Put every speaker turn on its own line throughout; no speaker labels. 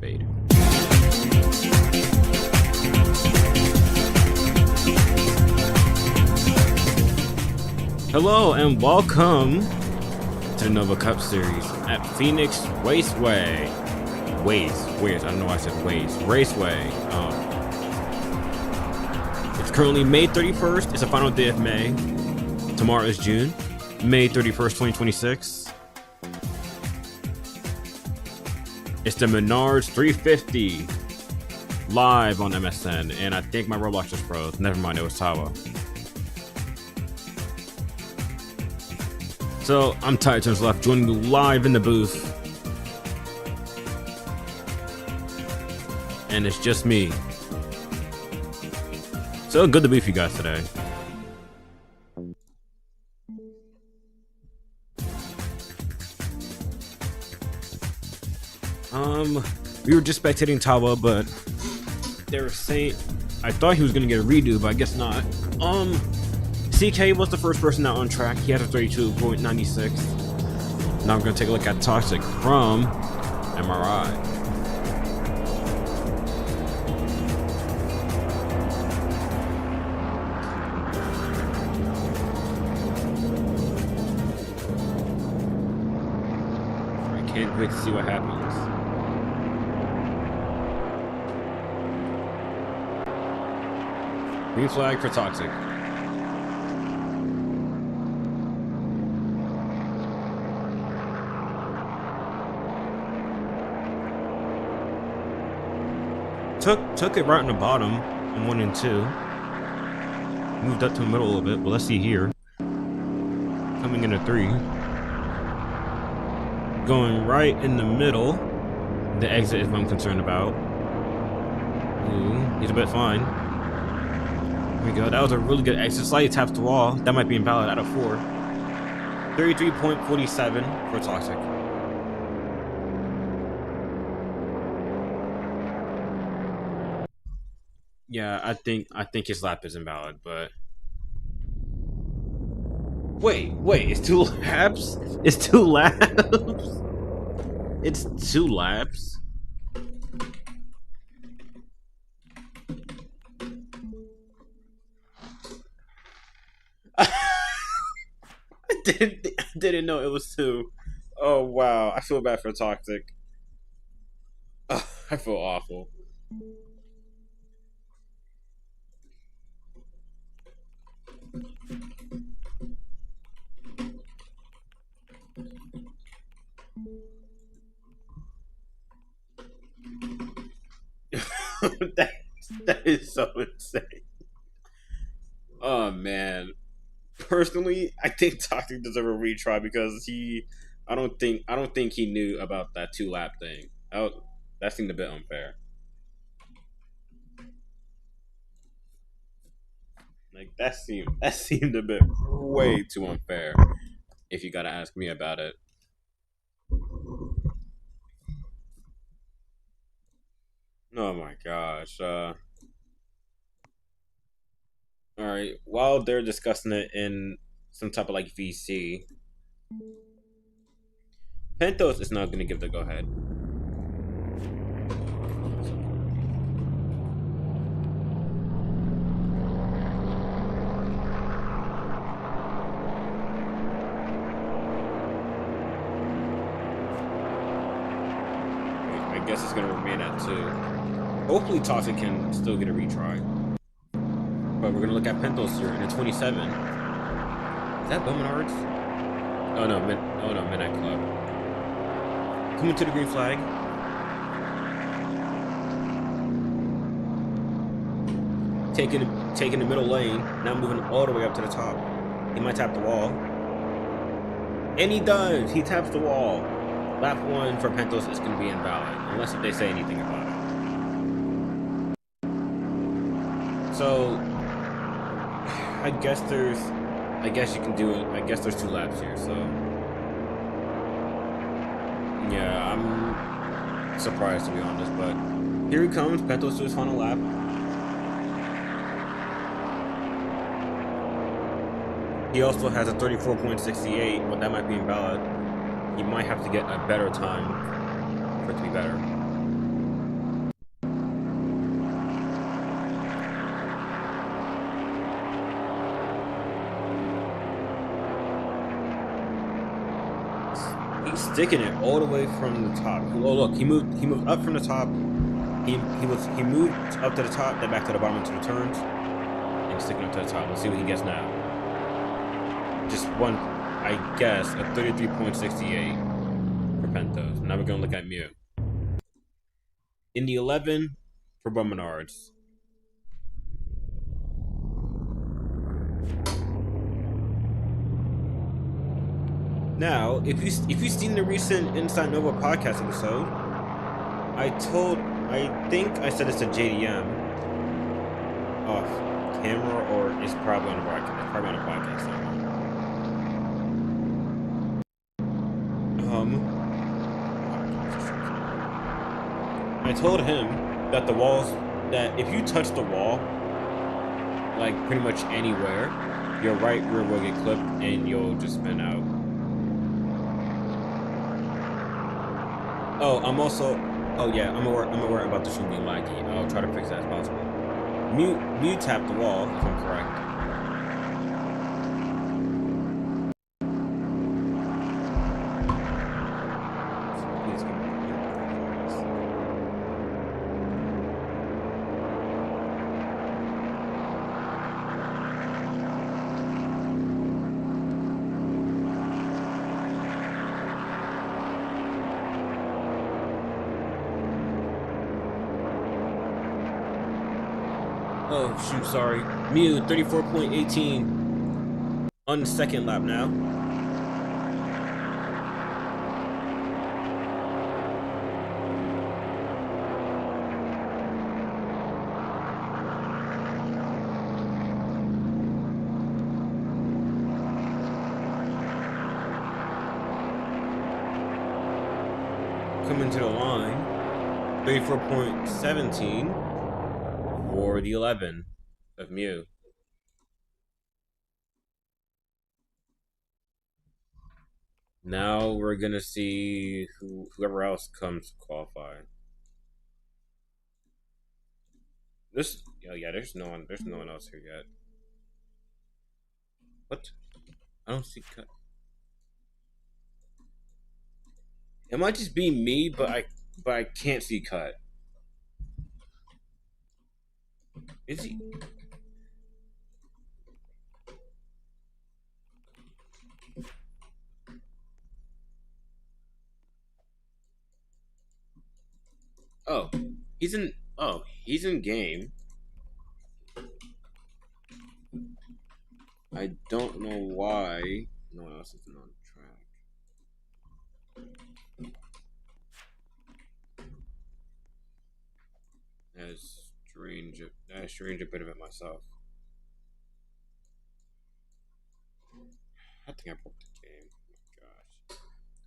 Fade. Hello and welcome to the Nova Cup Series at Phoenix Raceway. I don't know why I said Raceway. It's currently May 31st. It's the final day of May. Tomorrow is June. May 31st, 2026. It's the Menards 350 live on MSN, and I think my Roblox just froze. Never mind, it was Tawa. So I'm Tight Turns Left, joining you live in the booth, and it's just me. So good to be with you guys today. We were just spectating Tawa, but they were saying I thought he was gonna get a redo, but I guess not. CK was the first person out on track. He had a 32.96. Now I'm gonna take a look at Toxic from MRI. I can't wait to see what happens. Green flag for Toxic. Took it right in the bottom in 1 and 2. Moved up to the middle a little bit, but let's see here. Coming in a 3. Going right in the middle. The exit is what I'm concerned about. Ooh, he's a bit fine. There we go. That was a really good exit. Slightly taps the wall. That might be invalid out of 4. 33.47 for Toxic. Yeah, I think his lap is invalid, but wait, it's 2 laps? It's 2 laps? It's 2 laps? I didn't know it was 2. Oh wow, I feel bad for Toxic. Oh, I feel awful. that is so insane. Oh man. Personally, I think Toxic deserves a retry because I don't think he knew about that 2 lap thing. That seemed a bit unfair. Like that seemed a bit way too unfair, if you gotta ask me about it. Oh my gosh. Alright, while they're discussing it in some type of like VC, Pentos is not gonna give the go ahead. I guess it's gonna remain at 2. Hopefully Toxic can still get a retry. But we're gonna look at Pentos here in a 27. Is that Menards? Oh no, Midnight Club. Coming to the green flag. Taking the middle lane. Now moving all the way up to the top. He might tap the wall. And he does! He taps the wall. Lap 1 for Pentos is gonna be invalid, unless if they say anything about it. So I guess you can do it. I guess there's 2 laps here, so yeah, I'm surprised to be honest, but here he comes, Pentos to his final lap. He also has a 34.68, but that might be invalid. He might have to get a better time for it to be better. sticking it all the way from the top. Oh look, he moved up from the top. He moved up to the top, then back to the bottom into the turns, and sticking up to the top. Let's see what he gets now. Just one, I guess, a 33.68 for Pentos. Now we're gonna look at Mew. In the 11 for Menards. Now, if you've seen the recent Inside Nova podcast episode, I think I said it's a JDM off camera, or it's probably on the broadcast. It's probably on the podcast somewhere. I told him that the walls, that if you touch the wall, like pretty much anywhere, your right rear will get clipped and you'll just spin out. Oh, I'm aware about the stream being laggy. I'll try to fix that as possible. Mew tapped the wall, if I'm correct. Oh, shoot, sorry. Mew, 34.18 on the second lap now. Coming to the line, 34.17. For the 11 of Mew. Now we're gonna see whoever else comes to qualify. There's no one else here yet. What? I don't see cut. It might just be me, but I can't see cut. Is he? Oh, he's in. Oh, he's in game. I don't know why no one else isn't on track. That's strange a bit of it myself. I think I broke the game. Oh my gosh.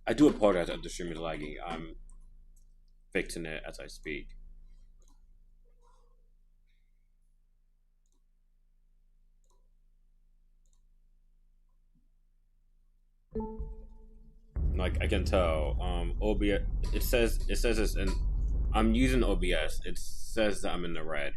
I do apologize if the stream is laggy. I'm fixing it as I speak. Like I can tell, OBS. It says it's in. I'm using OBS. It says that I'm in the red.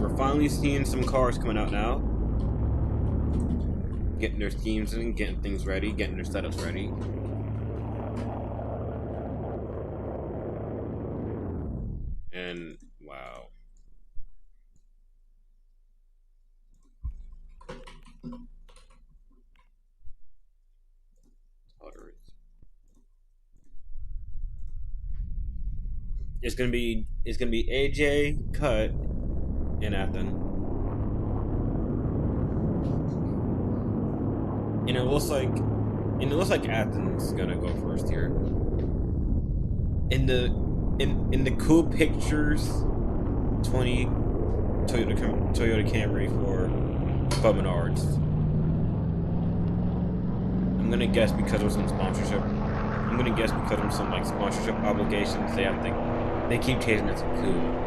We're finally seeing some cars coming out now. Getting their schemes in, getting things ready, getting their setups ready. And wow. It's gonna be AJ, Cut, in Athens. And it looks like Athens is gonna go first here. In the cool pictures, 20 Toyota Camry for Menards. I'm gonna guess because of some sponsorship. I'm gonna guess because of some like sponsorship obligations. They keep chasing it to cool.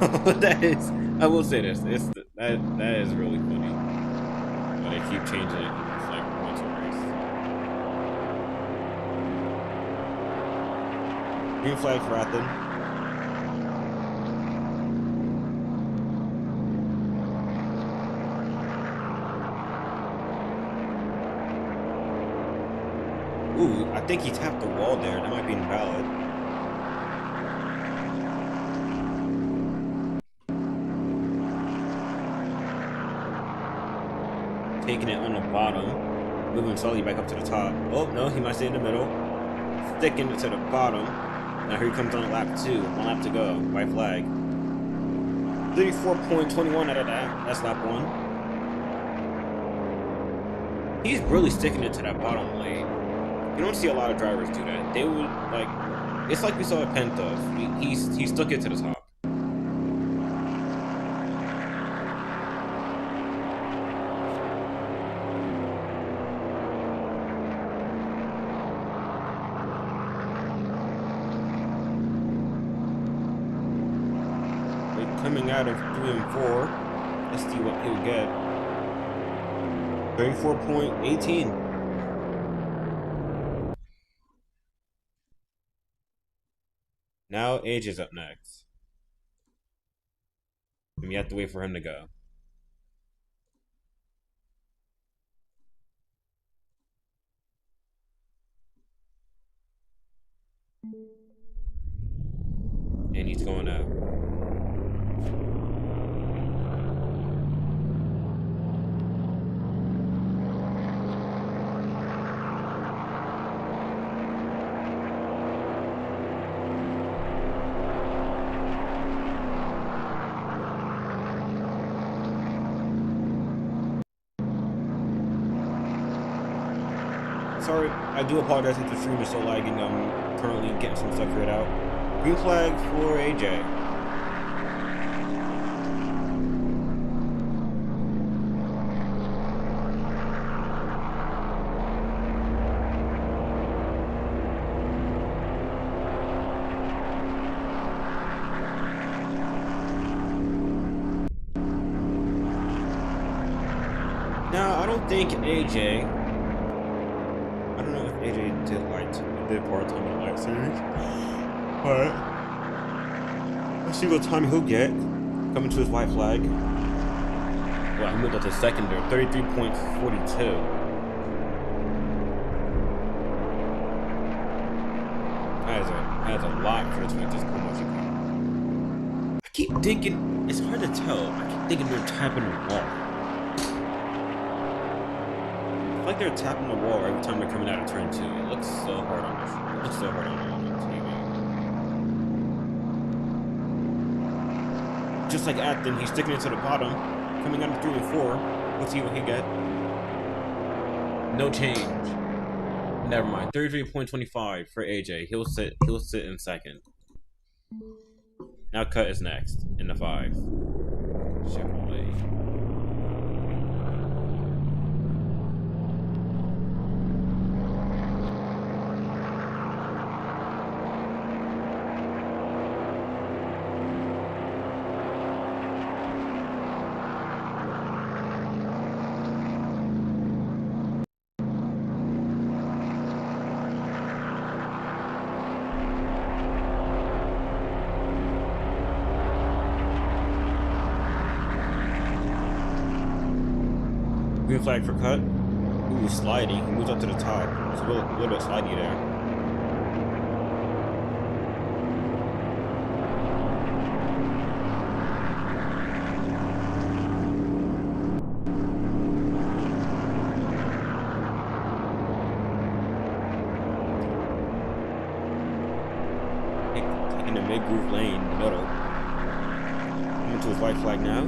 That is, I will say this. That is really funny. But they keep changing it. It's like once a race. Green flag for Athen. Ooh, I think he tapped the wall there. That might be invalid. Taking it on the bottom, moving slowly back up to the top. Oh no, he might stay in the middle. Sticking it to the bottom. Now here he comes on lap 2. 1 lap to go. White flag. 34.21 out of that. That's lap 1. He's really sticking it to that bottom lane. You don't see a lot of drivers do that. They would like. It's like we saw at Pentos. He stuck it to the top. Coming out of 3 and 4. Let's see what he'll get. 34.18. Now Age is up next. And we have to wait for him to go. And he's going out. Sorry, I do apologize if the stream is so lagging. I'm currently getting some stuff figured out. Green flag for AJ. Now, I don't think AJ. I don't know if AJ did part-time in the light series, but let's see what time he'll get coming to his white flag. Well, he moved up to second there, 33.42. That is a lot for this one. Just promotion. I keep thinking it's hard to tell. I keep thinking they're tapping the wall. Like they're tapping the wall every time they're coming out of turn 2. It looks so hard on this. It looks so hard on TV. Just like Acton, he's sticking it to the bottom, coming out of 3 and 4. Let's see what he get. No change. Never mind. 33.25 for AJ. He'll sit in second. Now Cut is next in the 5. Chevrolet. Green flag for Cut. Ooh, sliding. He moves up to the top. It's a little bit slidey there. Taking the mid-groove lane in the middle. Coming to his white flag now.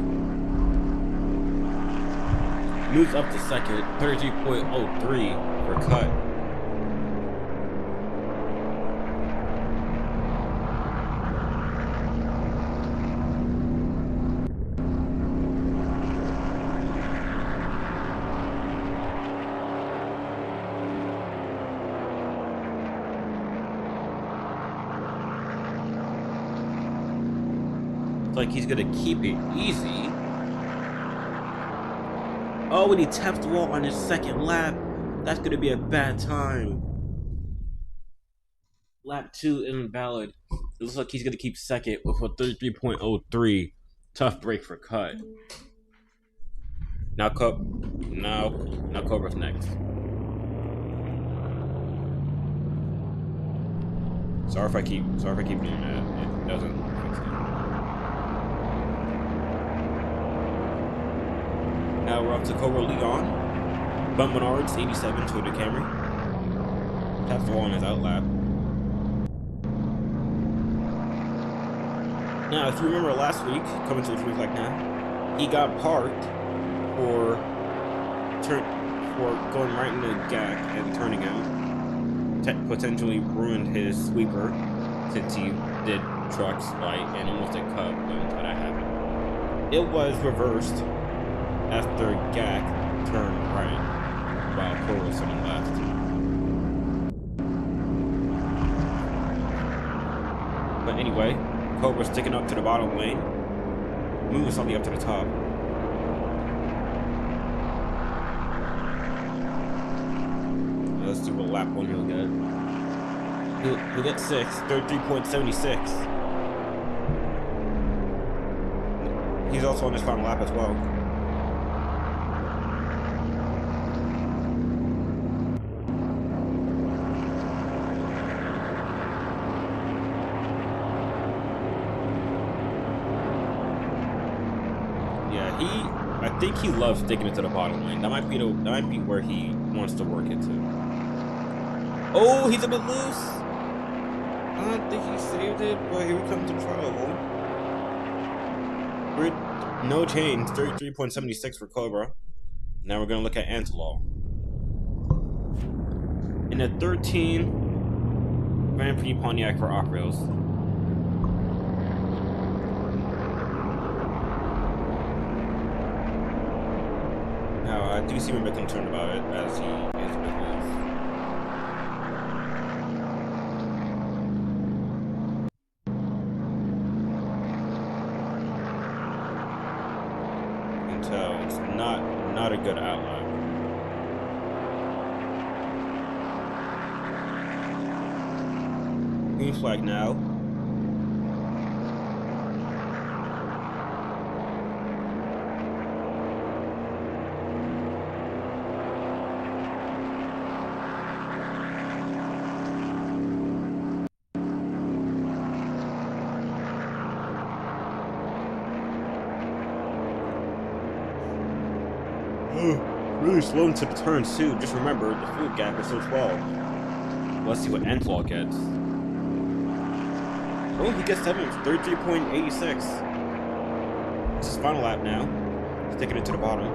Moves up to second, 33.03 for Cut. like he's gonna keep it easy. Oh, and he taps the wall on his second lap. That's gonna be a bad time. Lap 2 invalid. It looks like he's gonna keep second with a 33.03. Tough break for Cut. Now Cobra's next. Sorry if I keep doing that. It doesn't fix it. Now we're up to Cobra Leon. Bump Menards, 87 Toyota Camry. Taps the wall on his outlap. Now, if you remember last week, coming to the truth like now, he got parked for going right into the GAC and turning him. Potentially ruined his sweeper since he did trucks light and almost did cut until that happened. It was reversed after GAC turned right while Cole was turning left. But anyway, Cobra's sticking up to the bottom lane, moving slightly up to the top. Let's see what lap 1 he'll get. He'll get 33.76. He's also on his final lap as well. I think he loves sticking it to the bottom lane. That might be where he wants to work it to. Oh, he's a bit loose. I don't think he saved it, but here we come to trial. We're no change, 33.76 for Cobra. Now we're gonna look at Antelope. In the 13 Grand Prix Pontiac for Ocros. I do seem a bit concerned about it as he is a bit loose. You can tell it's not a good outlet. Green flag now. Really slow into the turns too. Just remember, the fuel gap is so 12. Let's see what Entlaw gets. Oh, he gets 33.86. It's his final lap now. He's taking it to the bottom.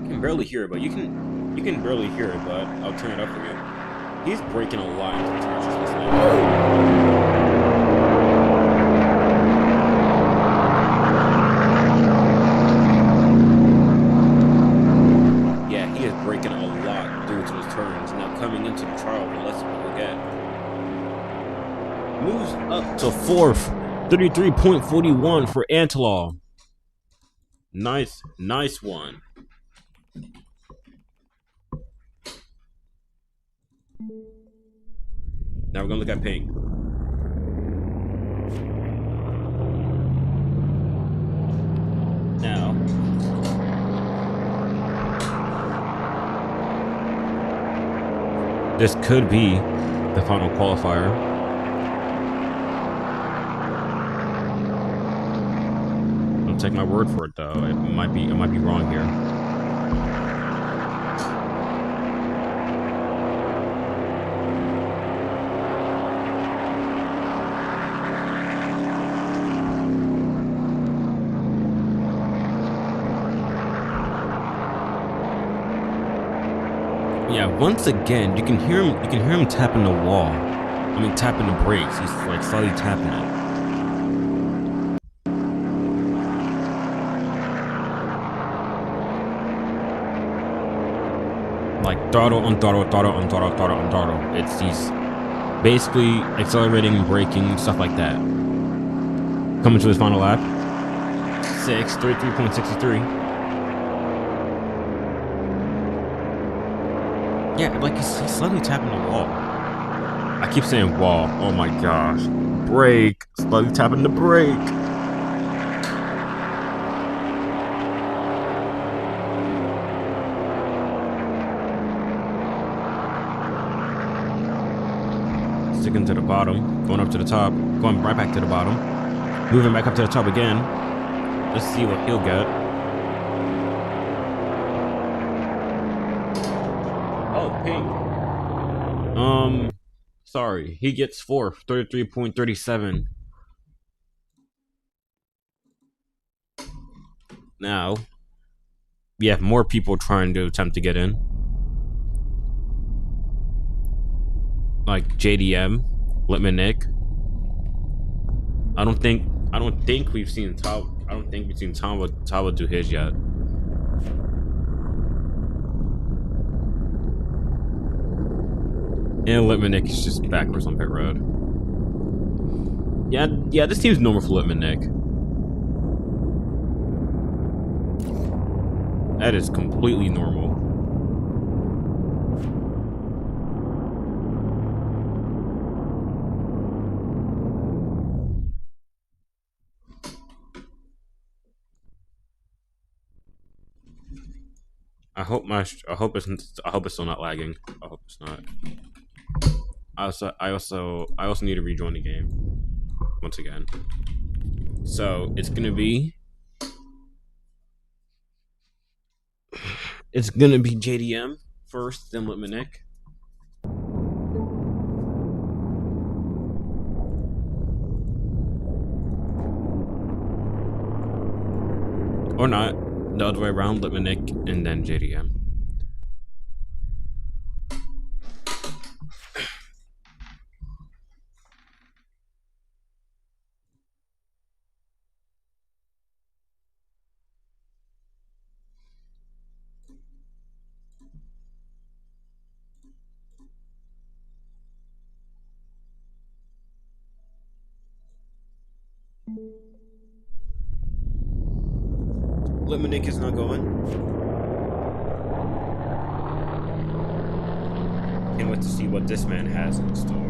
You can barely hear it, but you can barely hear it, but I'll turn it up for you. He's breaking a lot into the turns. Just listening. Breaking a lot due to his turns. Now coming into the trial, let's look at. Moves up to 4th, 33.41 for Antelaw. Nice one. Now we're gonna look at Pink. Now. This could be the final qualifier. Don't take my word for it though. It might be wrong here. Yeah, once again, you can hear him tapping the wall. I mean, tapping the brakes. He's like slightly tapping it. Like throttle, unthrottle, throttle, unthrottle, throttle, unthrottle. It's these Basically, accelerating, braking, stuff like that. Coming to his final lap. 33.63. Yeah, like he's slightly tapping the wall. I keep saying wall. Oh my gosh. Brake. Slightly tapping the brake. Sticking to the bottom, going up to the top, going right back to the bottom, moving back up to the top again. Let's see what he'll get. Oh, pink. Sorry, he gets fourth, 33.37. Now, we have more people trying to attempt to get in. Like JDM, Littman Nick. I don't think we've seen Tawa do his yet. And Littman Nick is just backwards on pit road. Yeah, this team's normal for Littman Nick. That is completely normal. I hope it's still not lagging. I hope it's not. I also need to rejoin the game once again. So it's gonna be JDM first, then Littman Nick. Or not. The other way around, Littman Nick and then JDM. Littman Nick is not going. Can't wait to see what this man has in store.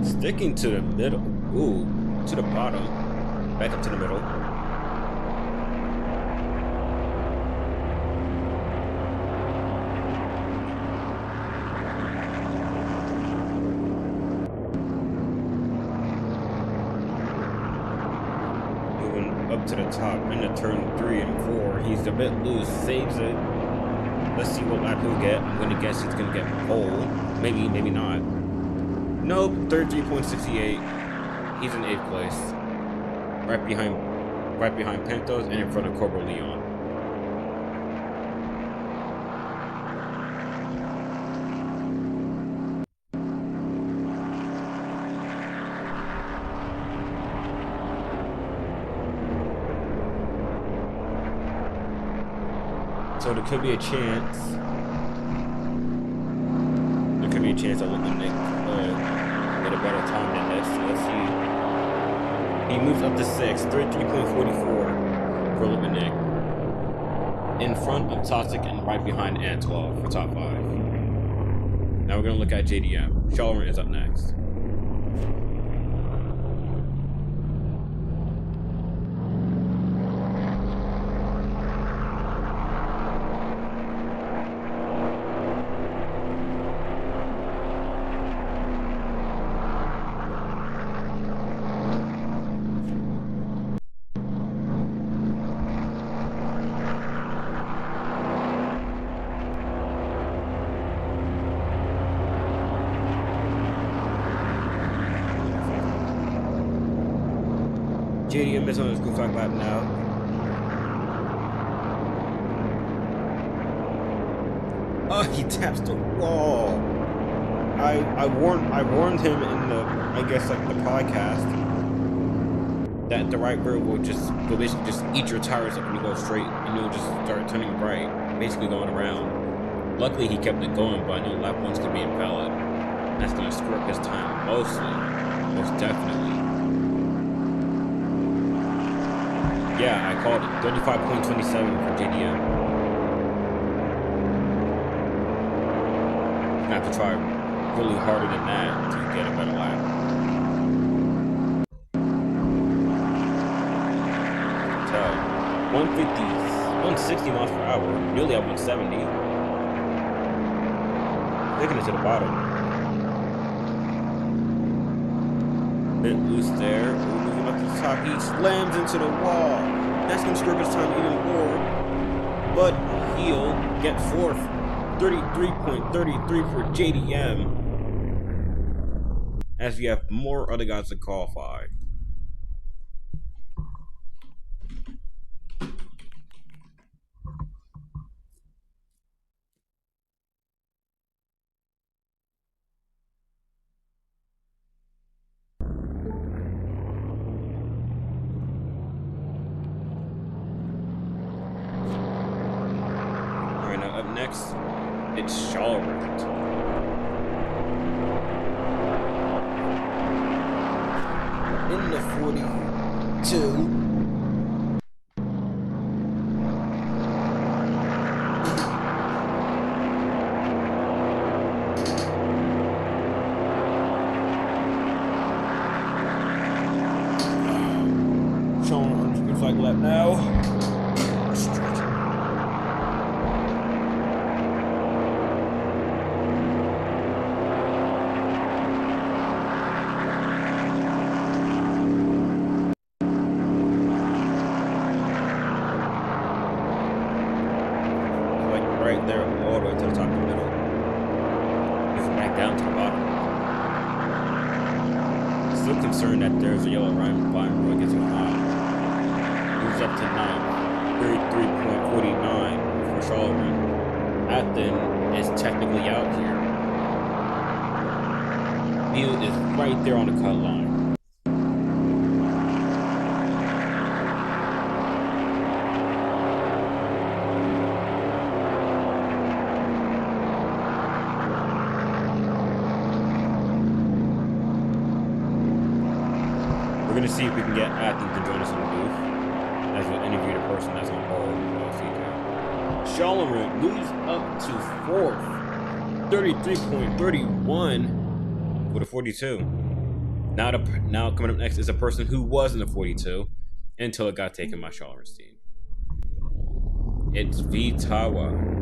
Sticking to the middle. Ooh, to the bottom. Back up to the middle. Moving up to the top into turn 3 and 4. He's a bit loose. Saves it. Let's see what lap he'll get. I'm gonna guess he's gonna get pole. Maybe, maybe not. Nope, 33.68. He's in 8th place. Right behind Pentos and in front of Corporal Leon. So there could be a chance. There could be a chance that Littman Nick get a better time than this. So let's see. He moves up to 6th, 33.44 for Littman Nick. In front of Toxic and right behind Ant12 for top 5. Now we're gonna look at JDM. Shalloran is up next. JDM is on his good 5 lap now. Oh, he taps the wall. I warned him in the, I guess, like the podcast, that the right rear will basically just eat your tires up when you go straight, and you'll just start turning right, basically going around. Luckily, he kept it going, but I knew lap 1's gonna be invalid. That's gonna screw up his time most definitely. Yeah, I called it 35.27 for JDM. I have to try really harder than that to get a better lap. So, 160 miles per hour, nearly at 170. Taking it to the bottom. Bit loose there. Moving up to the top. He slams into the wall. That's going to screw up his time even more. But he'll get fourth. 33.33 for JDM. As we have more other guys to qualify. Alright, now up next, it's Charlotte. In the 42. Showing on the green flag lap now. Right there, all the way to the top of the middle. It's back down to the bottom. Still concerned that there's a yellow line rule against him. Moves up to 33.49 for Charlotte. Athen is technically out here. Neil is right there on the cut line. We're going to see if we can get Athen to join us in the booth as we'll interview the person that's on hold. Charlotte moves up to fourth, 33.31 with a 42. Now coming up next is a person who was in the 42 until it got taken by Charlotte's team. It's Vitawa.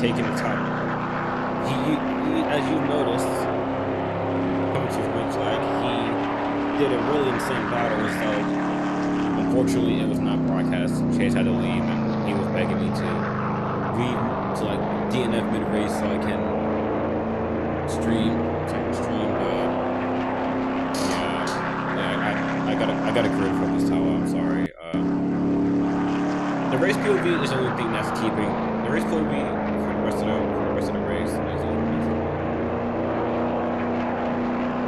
Taking the top. He, as you noticed, coming to his green flag, he did a really insane battle. So unfortunately, it was not broadcast. Chase had to leave, and he was begging me to leave to like DNF mid race so I can stream. But yeah, I got a career for this tower. I'm sorry. The race POV is the only thing that's keeping the race POV. For the rest of the race.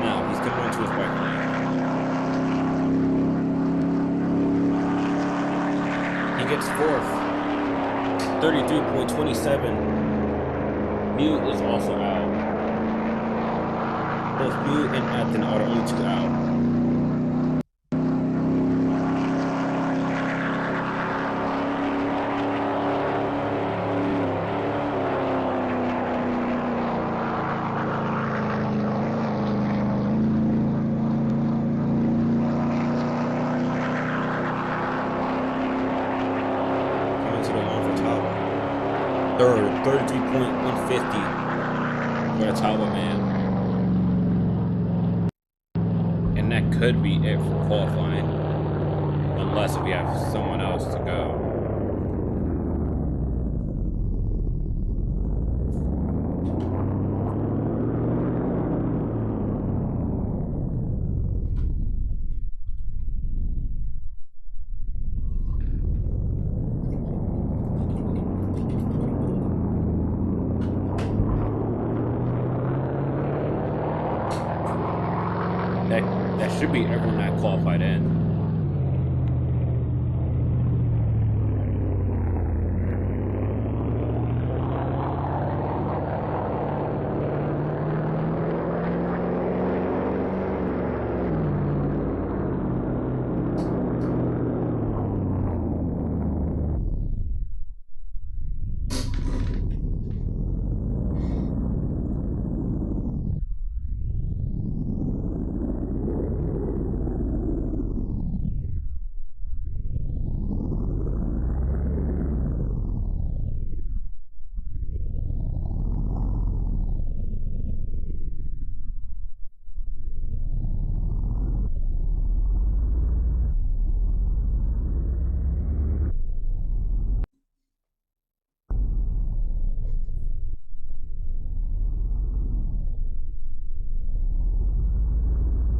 Now he's coming onto his bike lane. He gets fourth, 33.27. Mew is also out. Both Mew and Athen are the only two out. Third, 33.150 for the Tawa man. could be it for qualifying, unless we have someone else to go. That should be everyone that qualified in.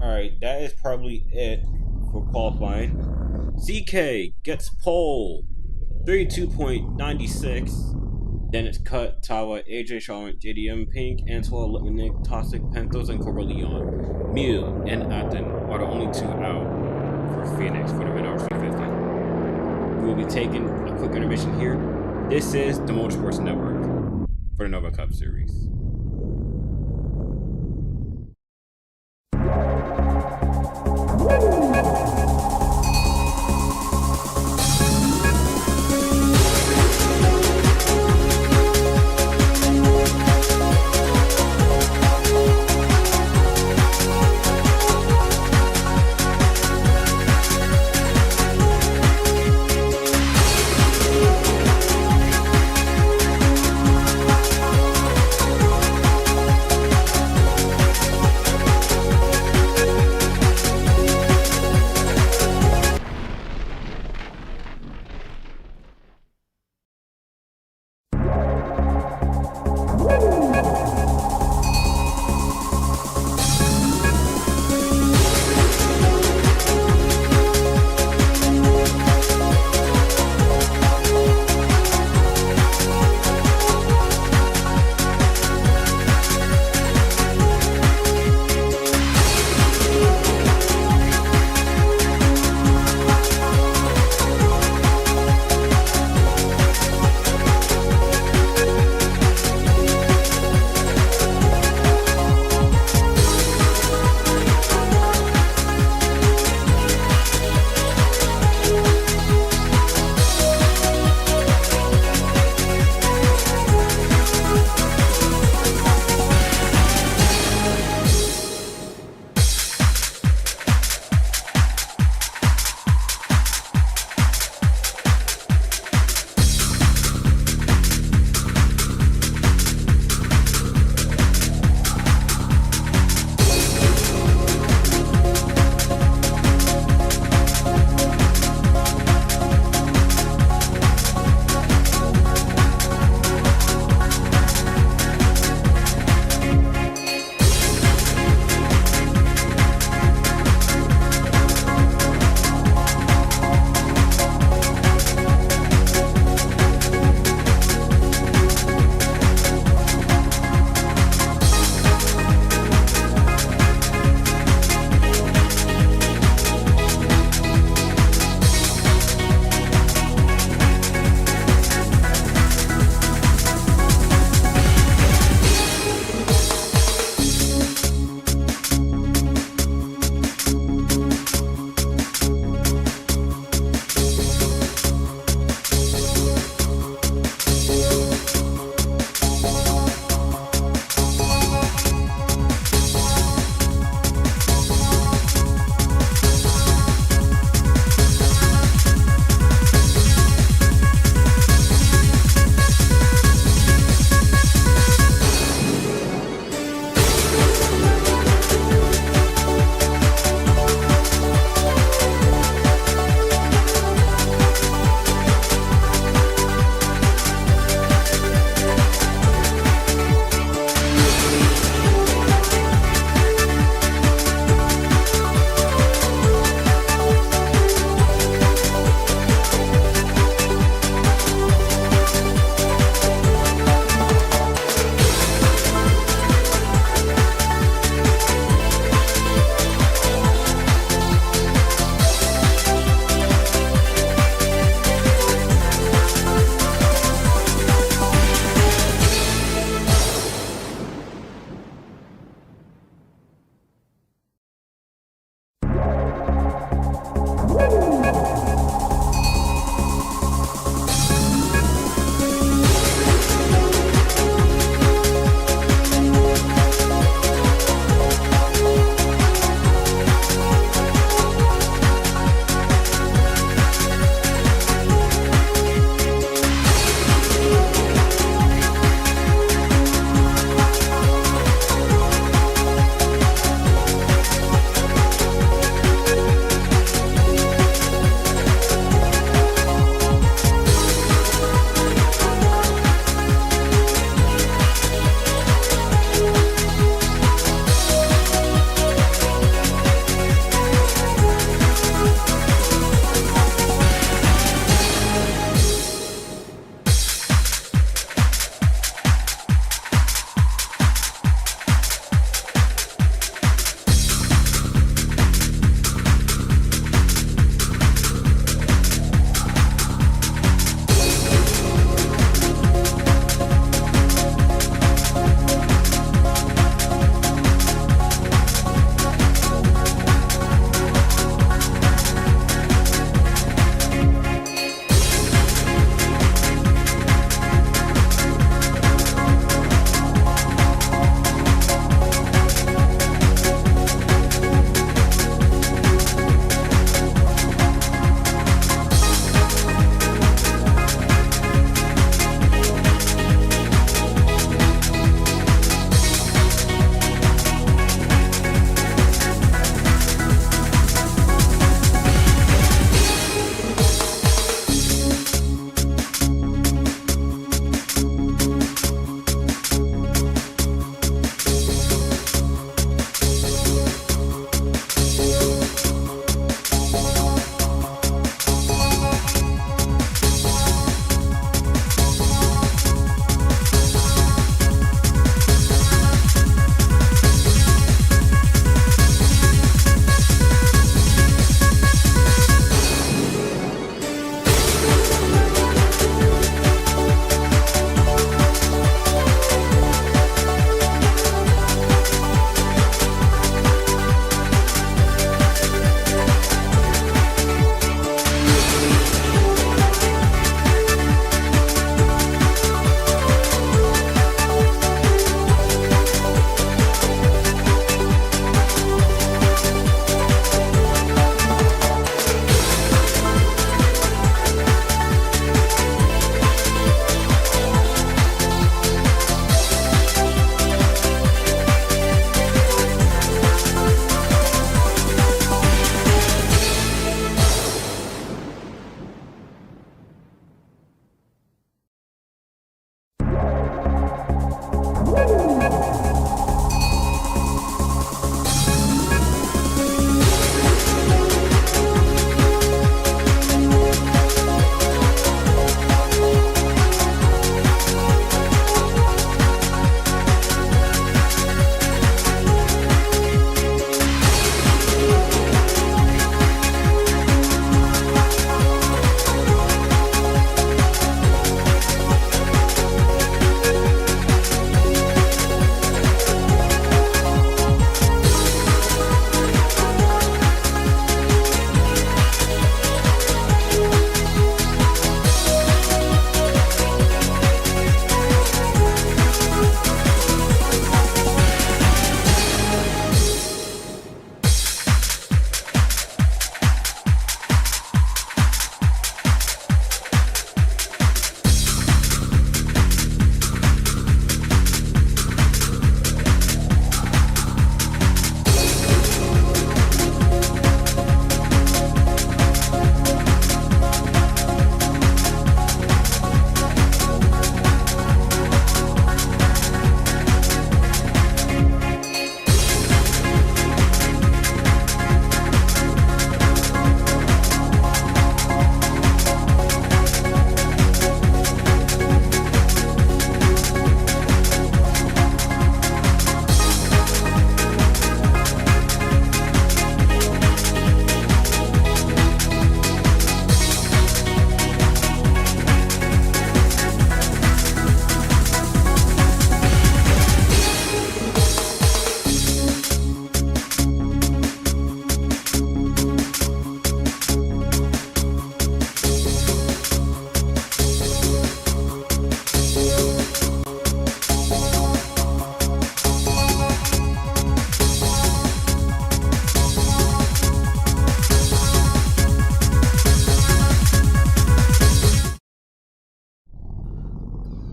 Alright, that is probably it for qualifying. CK gets pole 32.96. Then it's Cut, Tawa, AJ Charlotte, JDM Pink, Antoine, Litmanik, Toxic, Pentos, and Cobra Leon. Mew and Athen are the only two out for Phoenix for the Menards 350. We will be taking a quick intermission here. This is the Motorsports Network for the Nova Cup Series.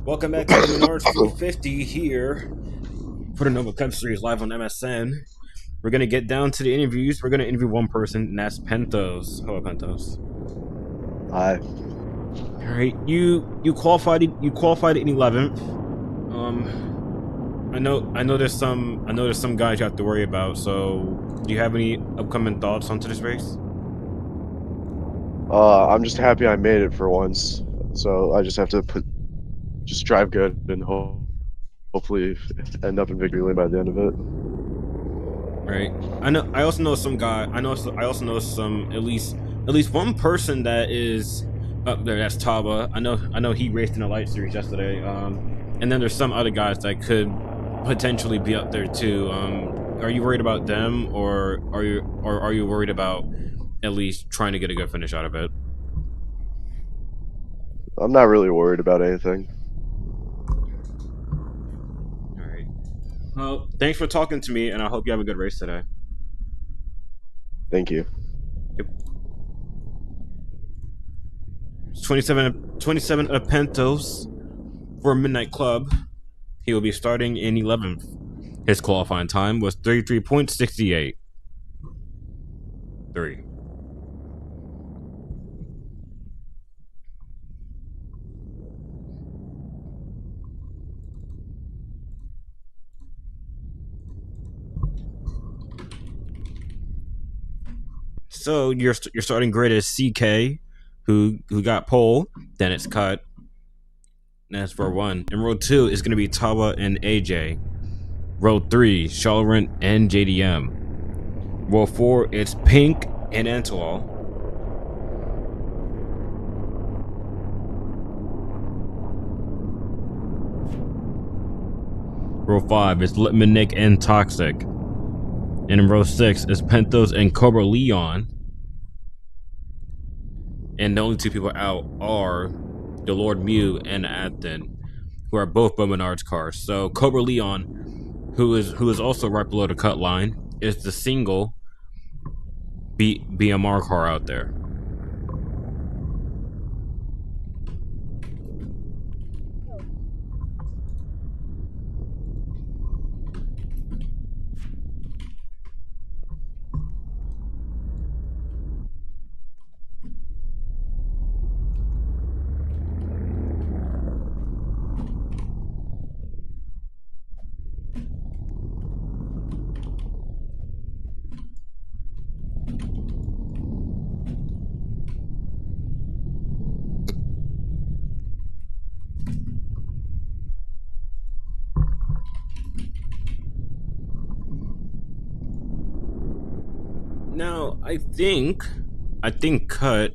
Welcome back to the Menards 450 here for the Nova Cup Series live on MSN. We're gonna get down to the interviews. We're gonna interview one person, and that's Pentos. Hello, Pentos.
Hi.
All right, you qualified. You qualified in 11th. I know there's some guys you have to worry about. So, do you have any upcoming thoughts onto this race?
I'm just happy I made it for once. So I just have to just drive good and hopefully end up in victory lane by the end of it.
Right. I know. I also know some guy. I also know some at least one person that is up there. That's Taba. I know he raced in the light series yesterday. And then there's some other guys that could potentially be up there too. Are you worried about them, or are you worried about at least trying to get a good finish out of it?
I'm not really worried about anything.
All right. Well, thanks for talking to me, and I hope you have a good race today.
Thank you.
Yep. 27 of Pentos for Midnight Club. He will be starting in 11th. His qualifying time was 33.68. 3. So your starting grid is CK, who got pole. Then it's cut. That's row 1. And row 2 is going to be Tawa and AJ. Row 3, Shalrant and JDM. Row 4, it's Pink and Antwal. Row 5 is Litmanik and Toxic. And in row 6 is Pentos and Cobra Leon. And the only two people out are the Lord Mew and Adden, who are both Menards cars. So Cobra Leon, who is also right below the cut line, is the single BMR car out there. Now I think Cut.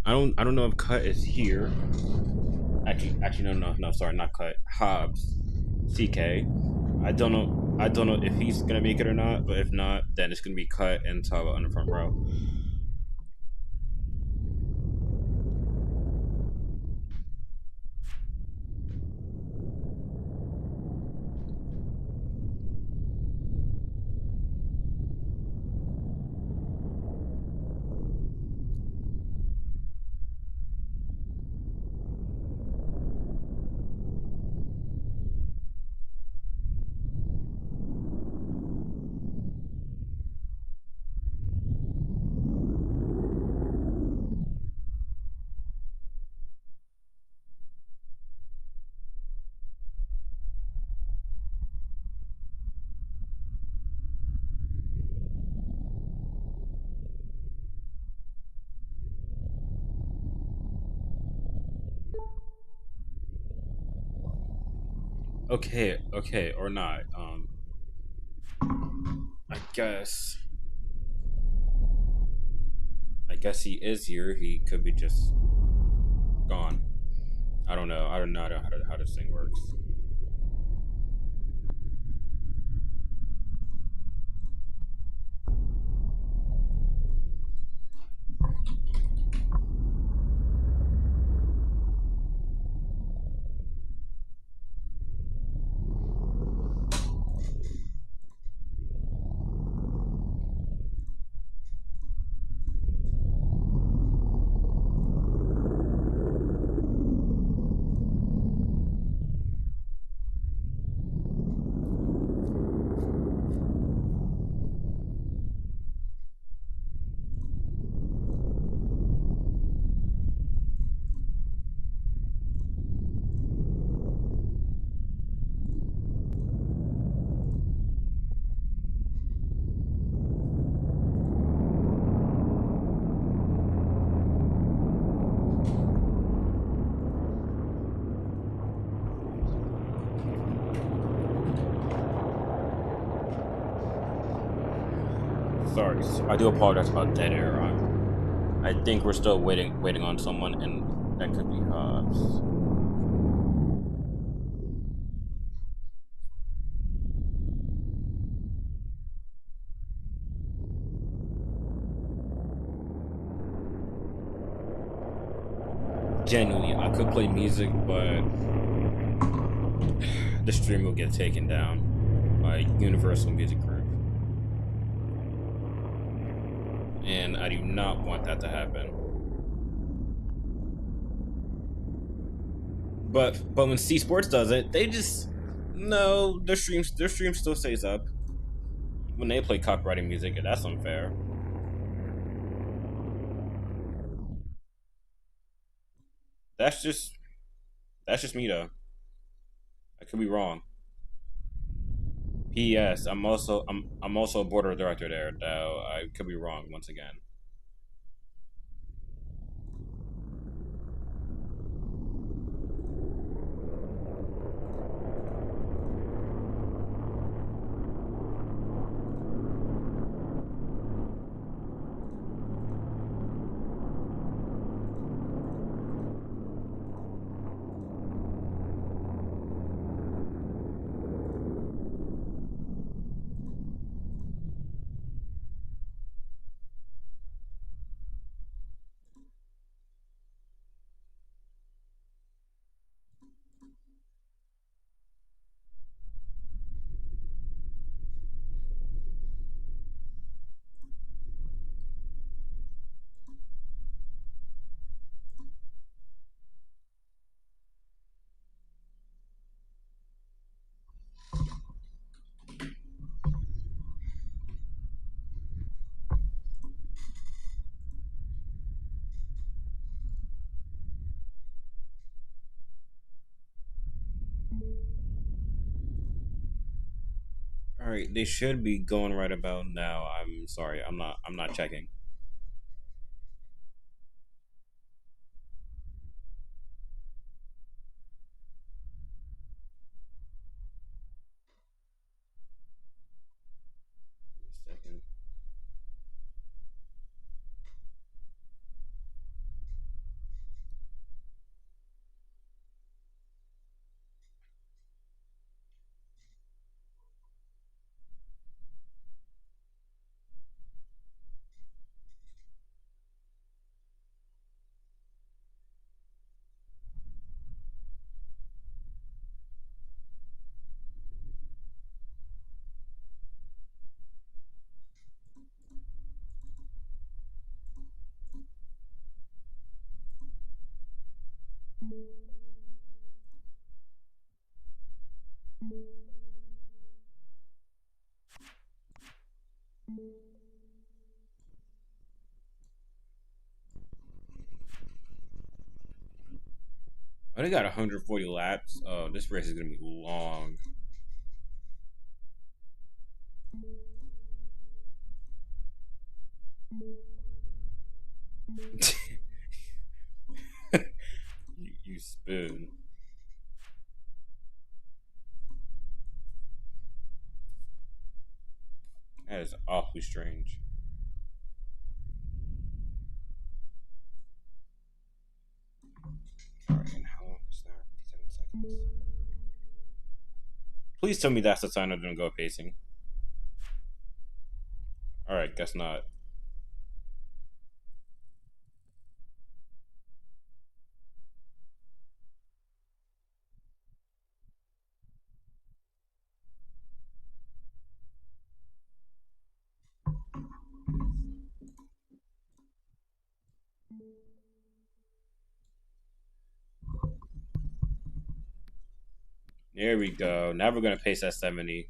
I don't know if Cut is here. Actually, no. Sorry, not Cut. Hobbs, CK. I don't know if he's gonna make it or not. But if not, then it's gonna be Cut and Tava on the front row. Okay, or not. I guess. I guess he is here. He could be just gone. I don't know. I don't know how this thing works. I do apologize about dead air. I think we're still waiting on someone, and that could be Hobbs. Genuinely, I could play music, but the stream will get taken down by Universal Music Group, and I do not want that to happen. But when C Sports does it, they just no, their stream still stays up when they play copyrighted music, and that's unfair. That's just that's just me though. I could be wrong. P.S. I'm also a board director there, though I could be wrong once again. All right, they should be going right about now. I'm sorry, I'm not checking. Second. Oh, they got 140 laps. Oh, this race is gonna be long. You spoon. That is awfully strange. All right, and how long is that? 57 seconds. Please tell me that's the sign of them go pacing. All right, guess not. There we go. Now we're gonna pace at 70.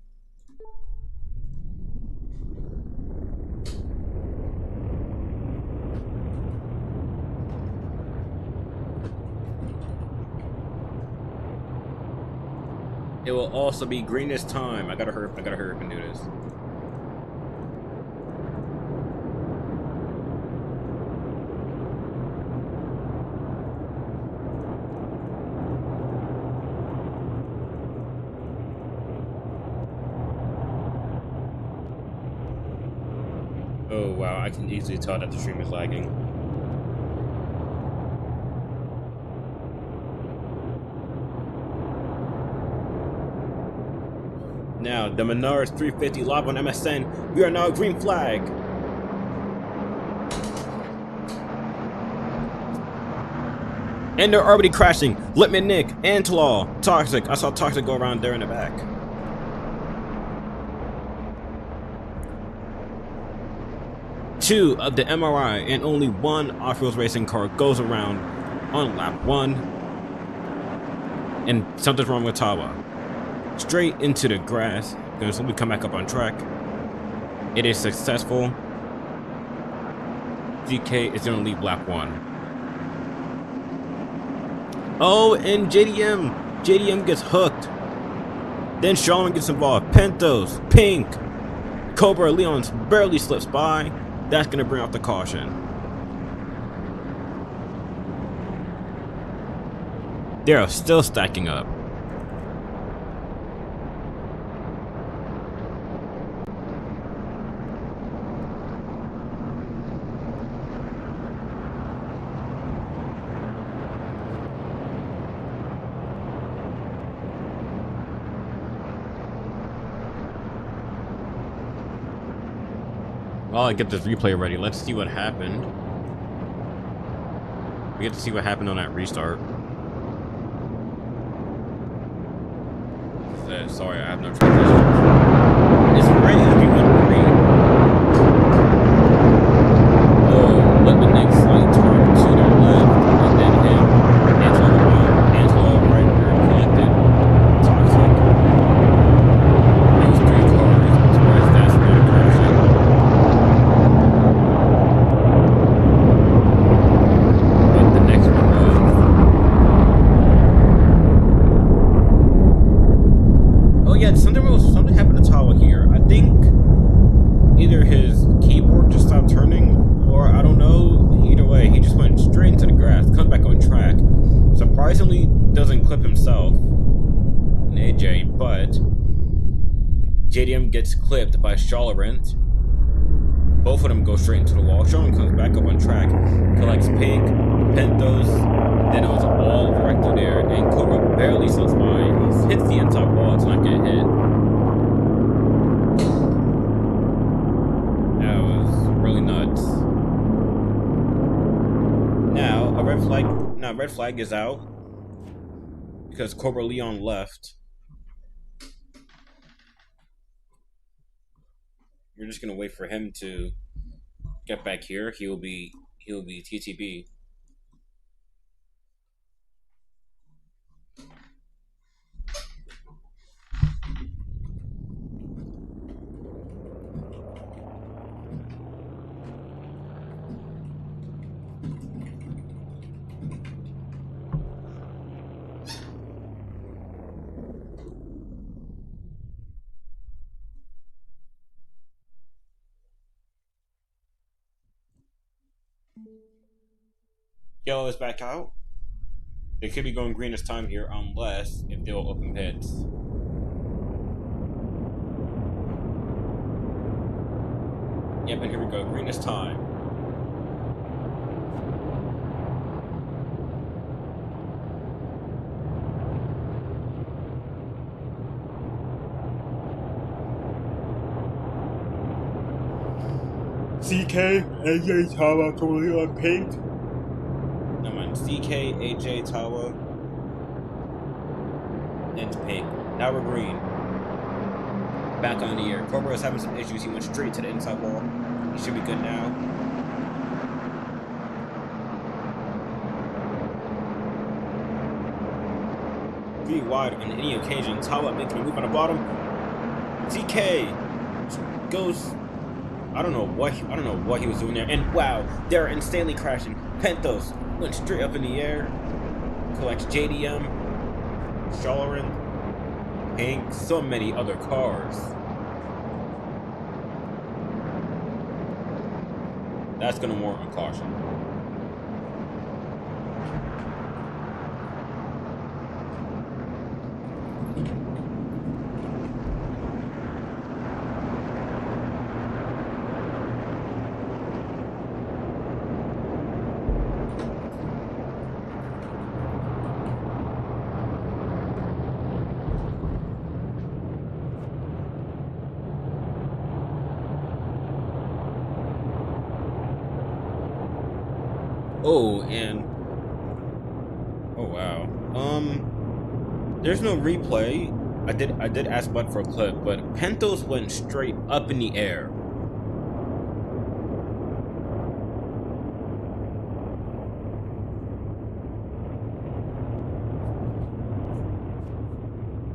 It will also be greenest time. I gotta hurry. I gotta hurry up and do this. Oh wow, I can easily tell that the stream is lagging. Now, the Menards 350 live on MSN. We are now a green flag. And they're already crashing. Litman Nick, Antlaw, Toxic. I saw Toxic go around there in the back. Two of the MRI and only one off-road racing car goes around on lap 1. And something's wrong with Tawa. Straight into the grass. Gonna slowly come back up on track. It is successful. DK is gonna leave lap 1. Oh, and JDM gets hooked. Then Sean gets involved. Pentos, Pink, Cobra Leons barely slips by. That's gonna bring out the caution. They are still stacking up. Well, I get this replay ready. Let's see what happened. We get to see what happened on that restart. Sorry, I have no transition. It's red. We went green. Oh, let the next slight turn to the left, and then him. Angelo right here collected. Toxic. These 3 cars. I'm surprised that's not crashing. But the next one was. Oh yeah, something happened to Tawa here. I think either his keyboard just stopped turning, or I don't know. Either way, he just went straight into the grass, comes back on track. Surprisingly, doesn't clip himself in AJ, but JDM gets clipped by Charlerant. Both of them go straight into the wall. Charlerant comes back up on track, collects Pink, Pentos, then it was all right through there, and Cobra barely slips by. He hits the inside wall to not get hit. That was really nuts. Now, red flag is out because Cobra Leon left. You're just gonna wait for him to get back here. He'll be TTB. Yellow is back out. They could be going green this time here, unless if they'll open pits. Yep, and here we go. Green this time. CK, AJ, Tawa, totally on Pink. No man, CK, AJ, Tawa, and Pink. Now we're green. Back on the air. Cobra is having some issues. He went straight to the inside wall. He should be good now. Three wide on any occasion. Tawa making a move on the bottom. CK goes. I don't know what he was doing there. And wow, they're insanely crashing. Pentos went straight up in the air. Collects JDM, Charlerant, Pink, so many other cars. That's gonna warrant a caution. Oh, and oh wow. There's no replay. I did ask Bud for a clip, but Pentos went straight up in the air.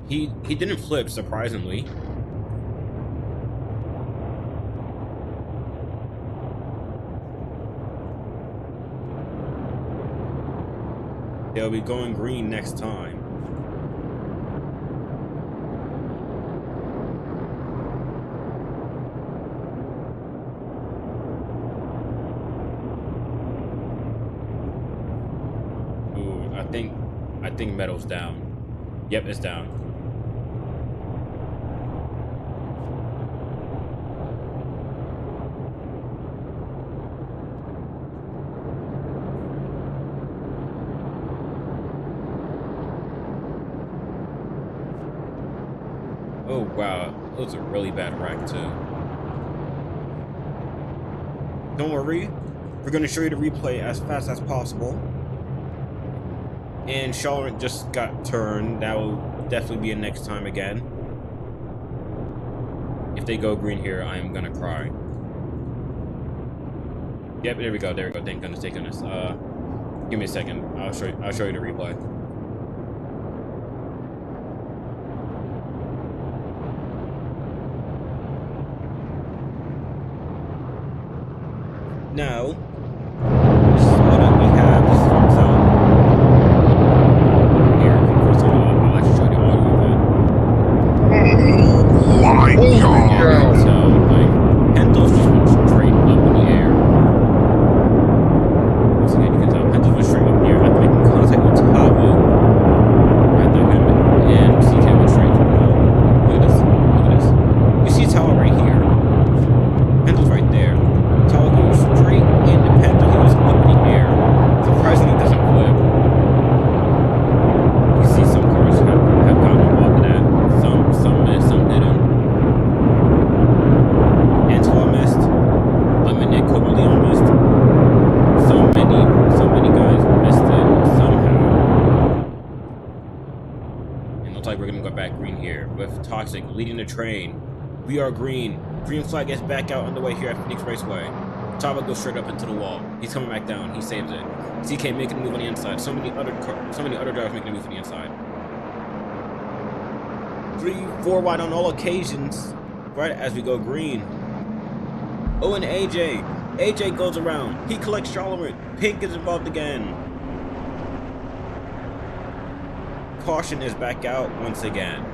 He didn't flip, surprisingly. They'll be going green next time. Ooh, I think metal's down. Yep, it's down. Oh wow, it was a really bad wreck too. Don't worry, we're gonna show you the replay as fast as possible. And Charlotte just got turned. That will definitely be a next time again. If they go green here, I am gonna cry. Yep, there we go, there we go. Thank goodness, thank goodness. Give me a second. I'll show you the replay. Now, this is what we have. This is from Zone. Here, first of all, I'll actually show you the audio of it.
Oh my god!
So, like, Pentos just went straight up in the air. Once again, you can tell Pentos went straight up in the air. After making contact with Tavo, after him and CK went straight to the wall. Look at this. Look at this. You see Tavo right here. Pentos right there. Tavo goes straight into Pentos. He was up in the air. Surprisingly, it doesn't flip. You see some cars have gotten involved in that. Some missed, some didn't. Antoine missed. Lemonade Coberleon missed. So many guys missed it somehow. And looks like we're gonna go back green here with Toxic leading the train. We are green. Green flag is back out on the way here at Phoenix Raceway. Tava goes straight up into the wall. He's coming back down. He saves it. CK making a move on the inside. So many other drivers making a move on the inside. 3-4 wide on all occasions. Right as we go green. Oh, and AJ. AJ goes around. He collects Charlemagne. Pink is involved again. Caution is back out once again.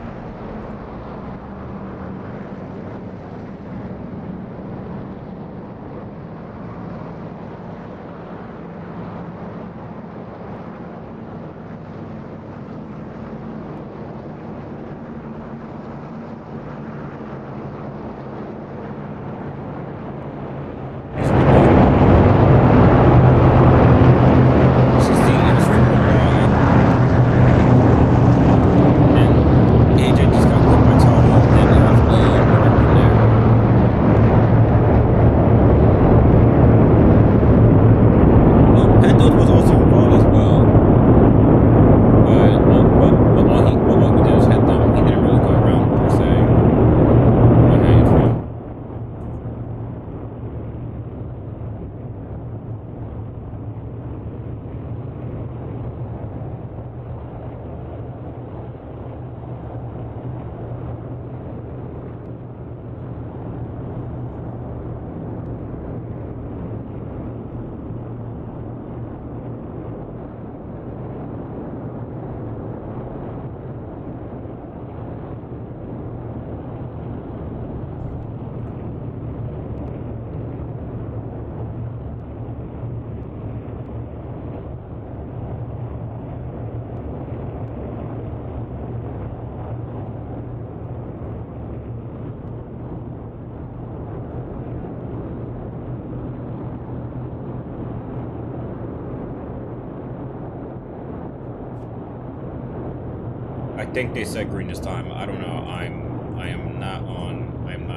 I think they said green this time. I don't know. I am not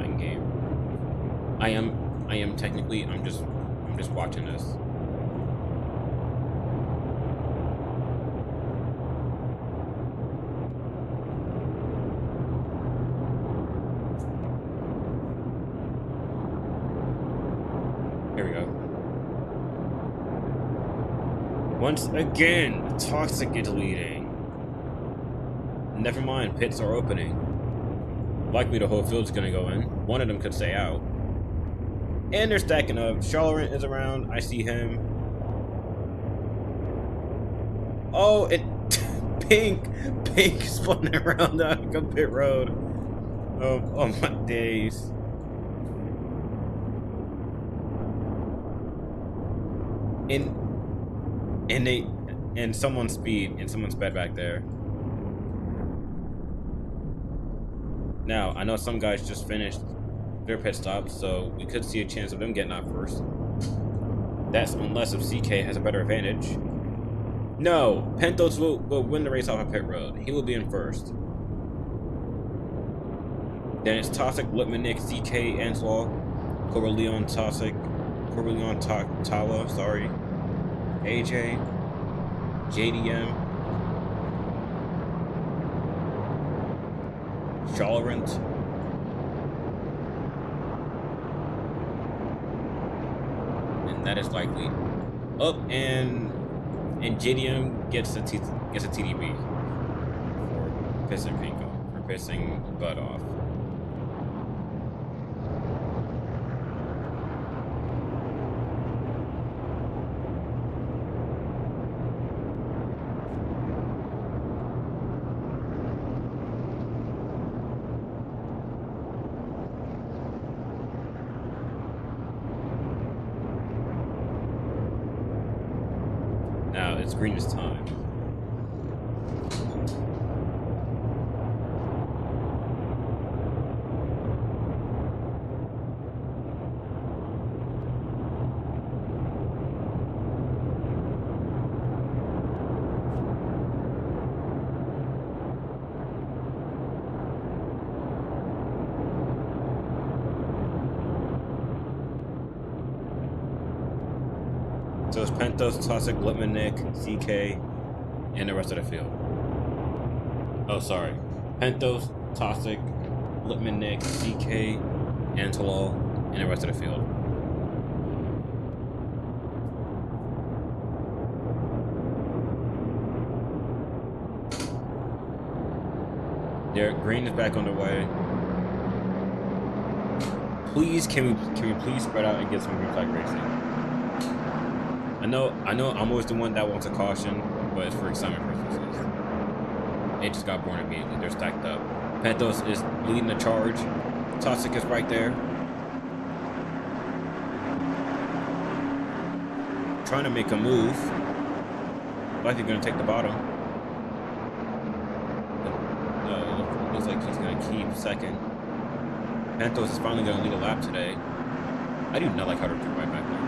in game. I am technically I'm just watching this. Once again, Toxic is leading. Never mind, pits are opening. Likely the whole field's gonna go in. One of them could stay out. And they're stacking up. Charlotte is around. I see him. Oh, it... Pink spun around the pit road. Oh my days. And someone sped back there. Now, I know some guys just finished their pit stop, so we could see a chance of them getting out first. That's unless if CK has a better advantage. No, Pentos will win the race off of pit road. He will be in first. Then it's Toxic, Lipmanik, CK, Answell, Cobra Leon, Toxic, Cobra Leon, Tala, sorry, AJ, JDM, Charlorant, and that is likely. Up and JDM gets a TDB for pissing Pinko, for pissing Bud off. Now it's Green's time. So it's Pentos, Toxic, Lipmanik, CK, and the rest of the field. Oh, sorry. Pentos, Toxic, Lipmanik, CK, Antolol, and the rest of the field. There, Green is back on the way. Please, can we please spread out and get some green flag racing? I know I'm always the one that wants a caution, but it's for excitement purposes. It just got born immediately. They're stacked up. Pentos is leading the charge. Toxic is right there. Trying to make a move. Likely gonna take the bottom. No, looks like he's gonna keep second. Pentos is finally gonna lead a lap today. I do not like how they're right back there.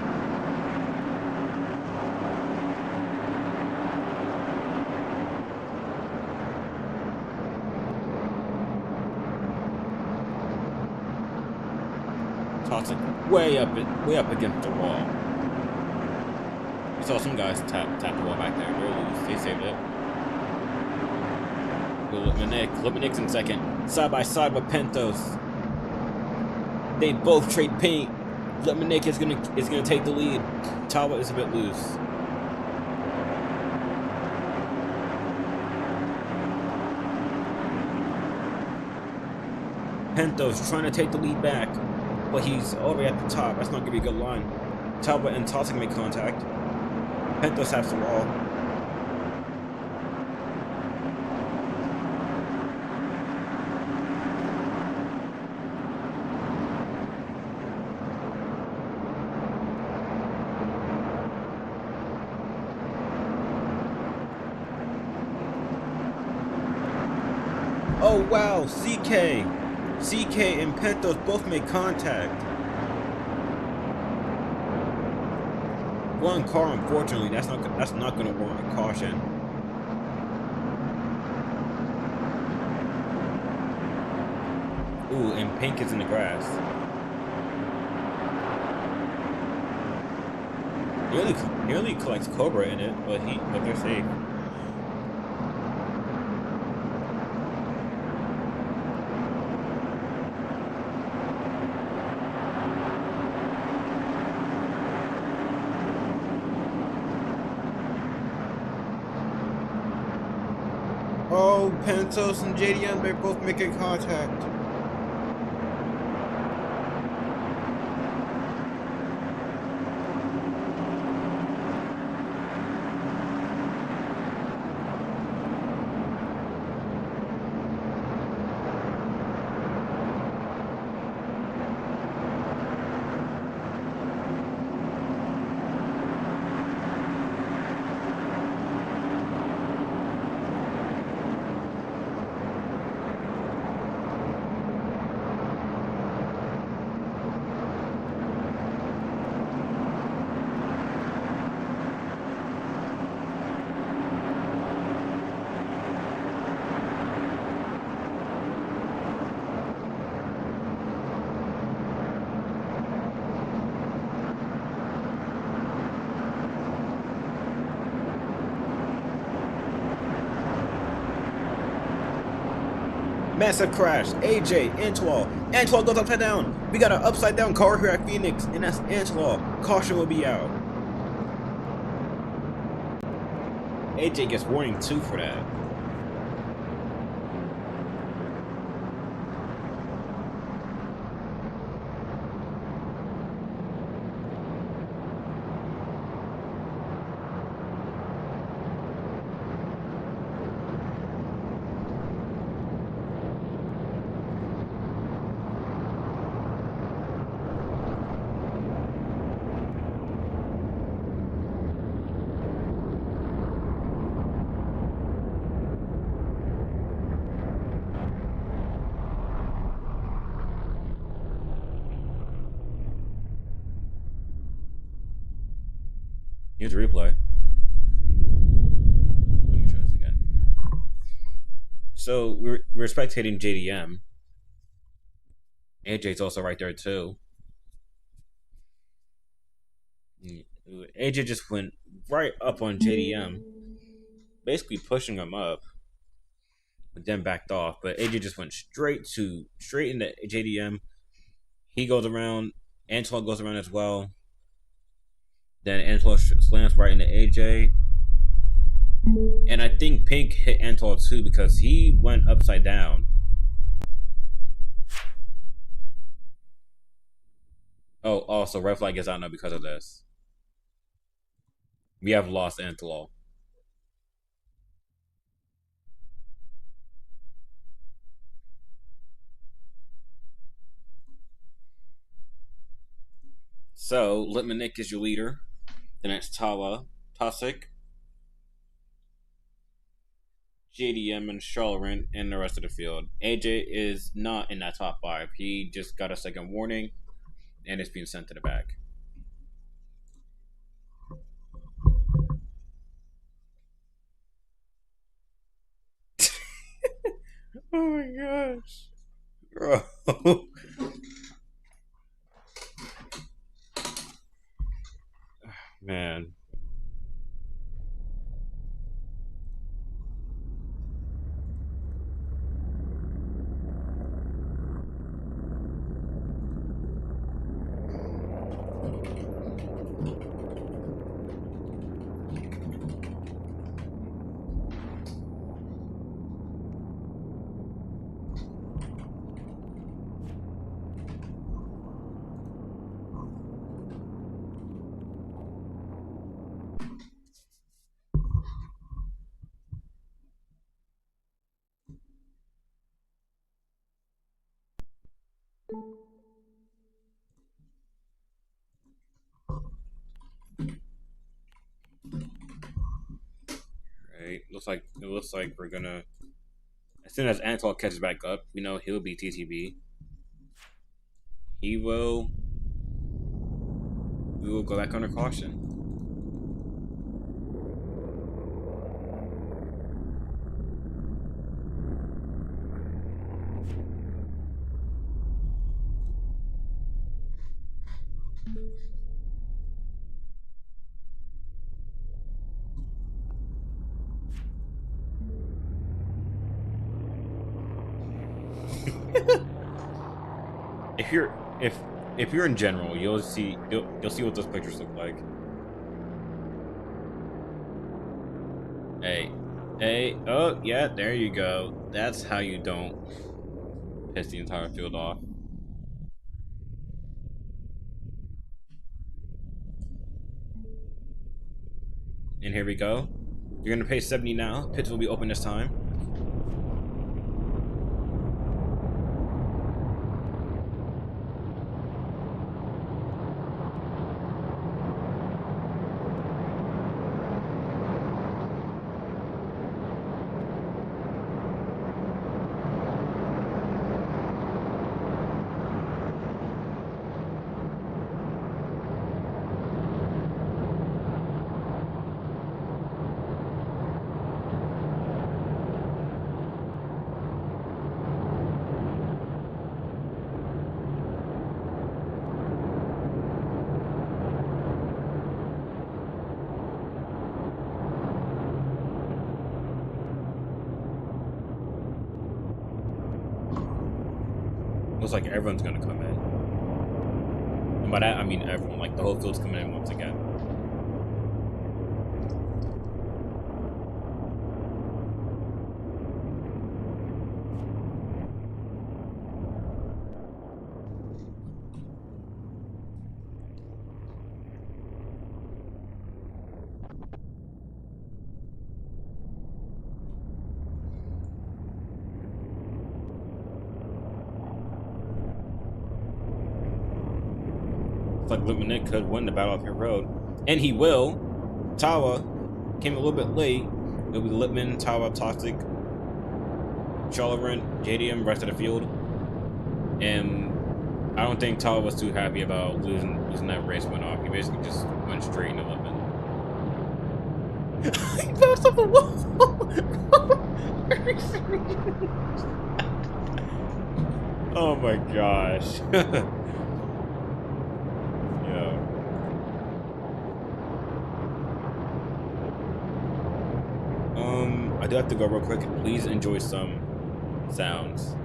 Toxic way up against the wall. We saw some guys tap the wall back there. They're loose. They saved it. Lipmanik's in second. Side by side with Pentos. They both trade paint. Lipmanik is gonna take the lead. Tawa is a bit loose. Pentos trying to take the lead back, but he's all the way at the top. That's not gonna be a good line. Talbot and Toxic make contact. Pentos has the wall. Oh wow, CK and Pentos both make contact. One car, unfortunately, that's not going to warrant caution. Ooh, and Pink is in the grass. Nearly collects Cobra in it, but they're safe. Oh, Pentos and JDM, they're both making contact. Massive crash. AJ, Antwall. Antwall goes upside down. We got an upside down car here at Phoenix, and that's Antwall. Caution will be out. AJ gets warning too for that. Here's a replay. Let me try this again. So we're spectating JDM. AJ's also right there too. AJ just went right up on JDM, basically pushing him up, but then backed off. But AJ just went straight into JDM. He goes around. Antoine goes around as well. Then Antoine slams right into AJ. And I think Pink hit Antoine too because he went upside down. Oh, also, red flag is out now because of this. We have lost Antoine. So, Litmanik is your leader. Then it's Tawa, Tasik, JDM, and Charlemagne, and the rest of the field. AJ is not in that top 5. He just got a second warning, and it's being sent to the back. Oh my gosh. Bro. Man. Right. Looks like we're gonna, as soon as Antoine catches back up, we know he'll be TTB. We will go back under caution. if you're if you're in general, you'll see what those pictures look like. Hey, Hey, oh, yeah, there you go. That's how you don't piss the entire field off. And here we go. You're gonna pay 70 now. Pits will be open this time. Looks like everyone's gonna come in. And by that, I mean everyone. Like, the whole field's coming in once again. Looks like Lieutenant could win the battle of Pit Road. And he will. Tawa came a little bit late. It'll be Lippman, Tawa, Toxic, Charlerant, JDM, rest of the field. And I don't think Tawa was too happy about losing that race went off. He basically just went straight into Lippman. He bounced off a wall! Oh my gosh. I do have to go real quick. Please enjoy some sounds.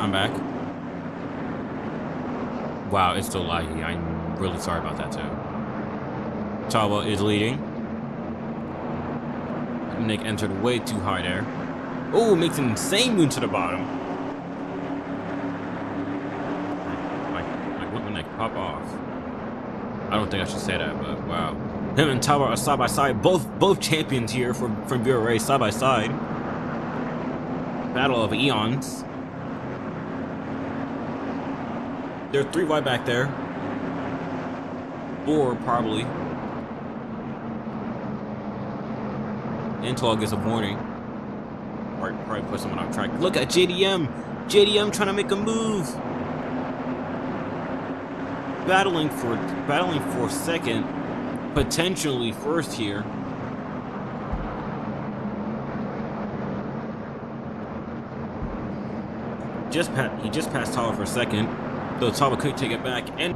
I'm back. Wow, it's still laggy. I'm really sorry about that too. Tawa is leading. Nick entered way too high there. Oh, makes an insane move to the bottom. Like when Nick pop off. I don't think I should say that, but wow. Him and Tawa are side by side, both champions here from BRA side by side. Battle of eons. There are 3 wide back there. 4 probably. Intel gets a warning. Probably put someone off track. Look at JDM. JDM trying to make a move. Battling for second, potentially first here. He just passed Tawa for second, though Tawa could take it back and.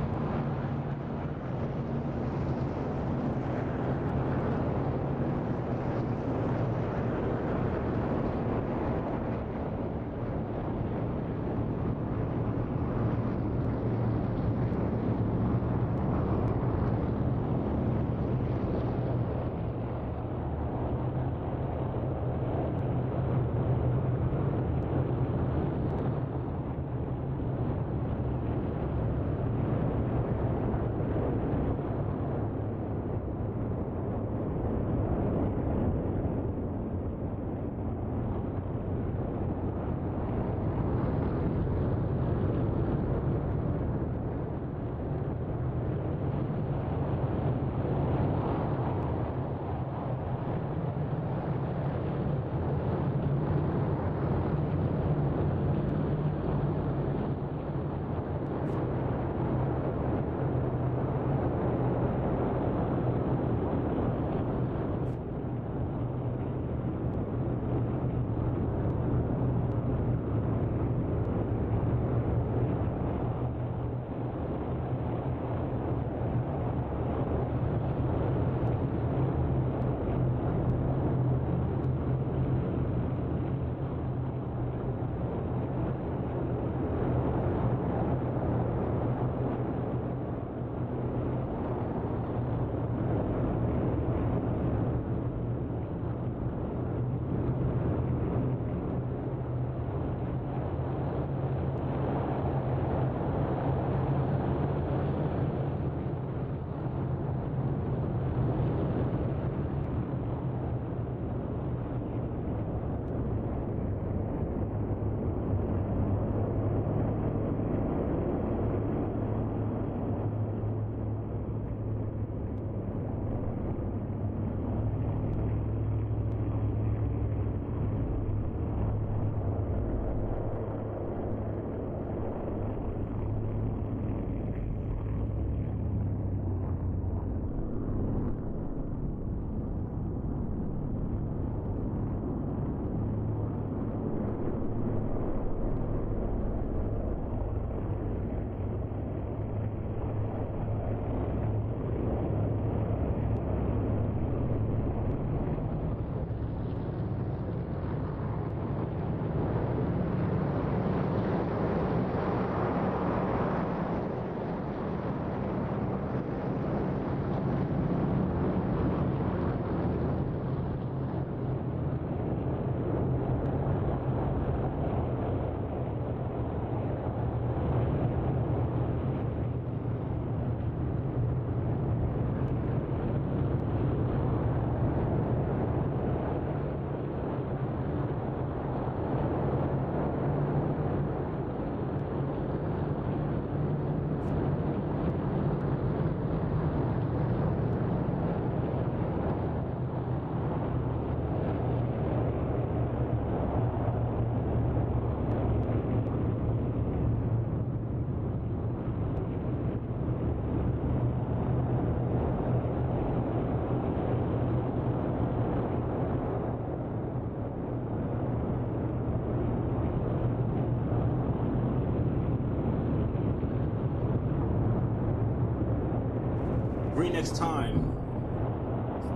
Green next time.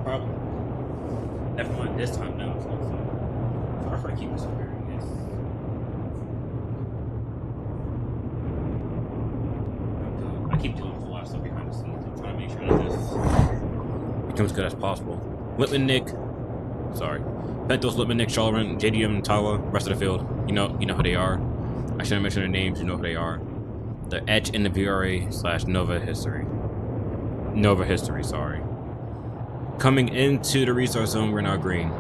Probably. F1 this time now. So I keep this comparing this. keep doing a lot of stuff behind the scenes. I'm trying to make sure that this becomes good as possible. Lippman, Nick. Sorry. Pentos, Lippman, Nick, Shalloran, JDM, Tawa, rest of the field. You know who they are. I shouldn't mention their names, you know who they are. The Etch in the VRA/Nova history. Nova history, sorry. Coming into the resource zone, we're now green.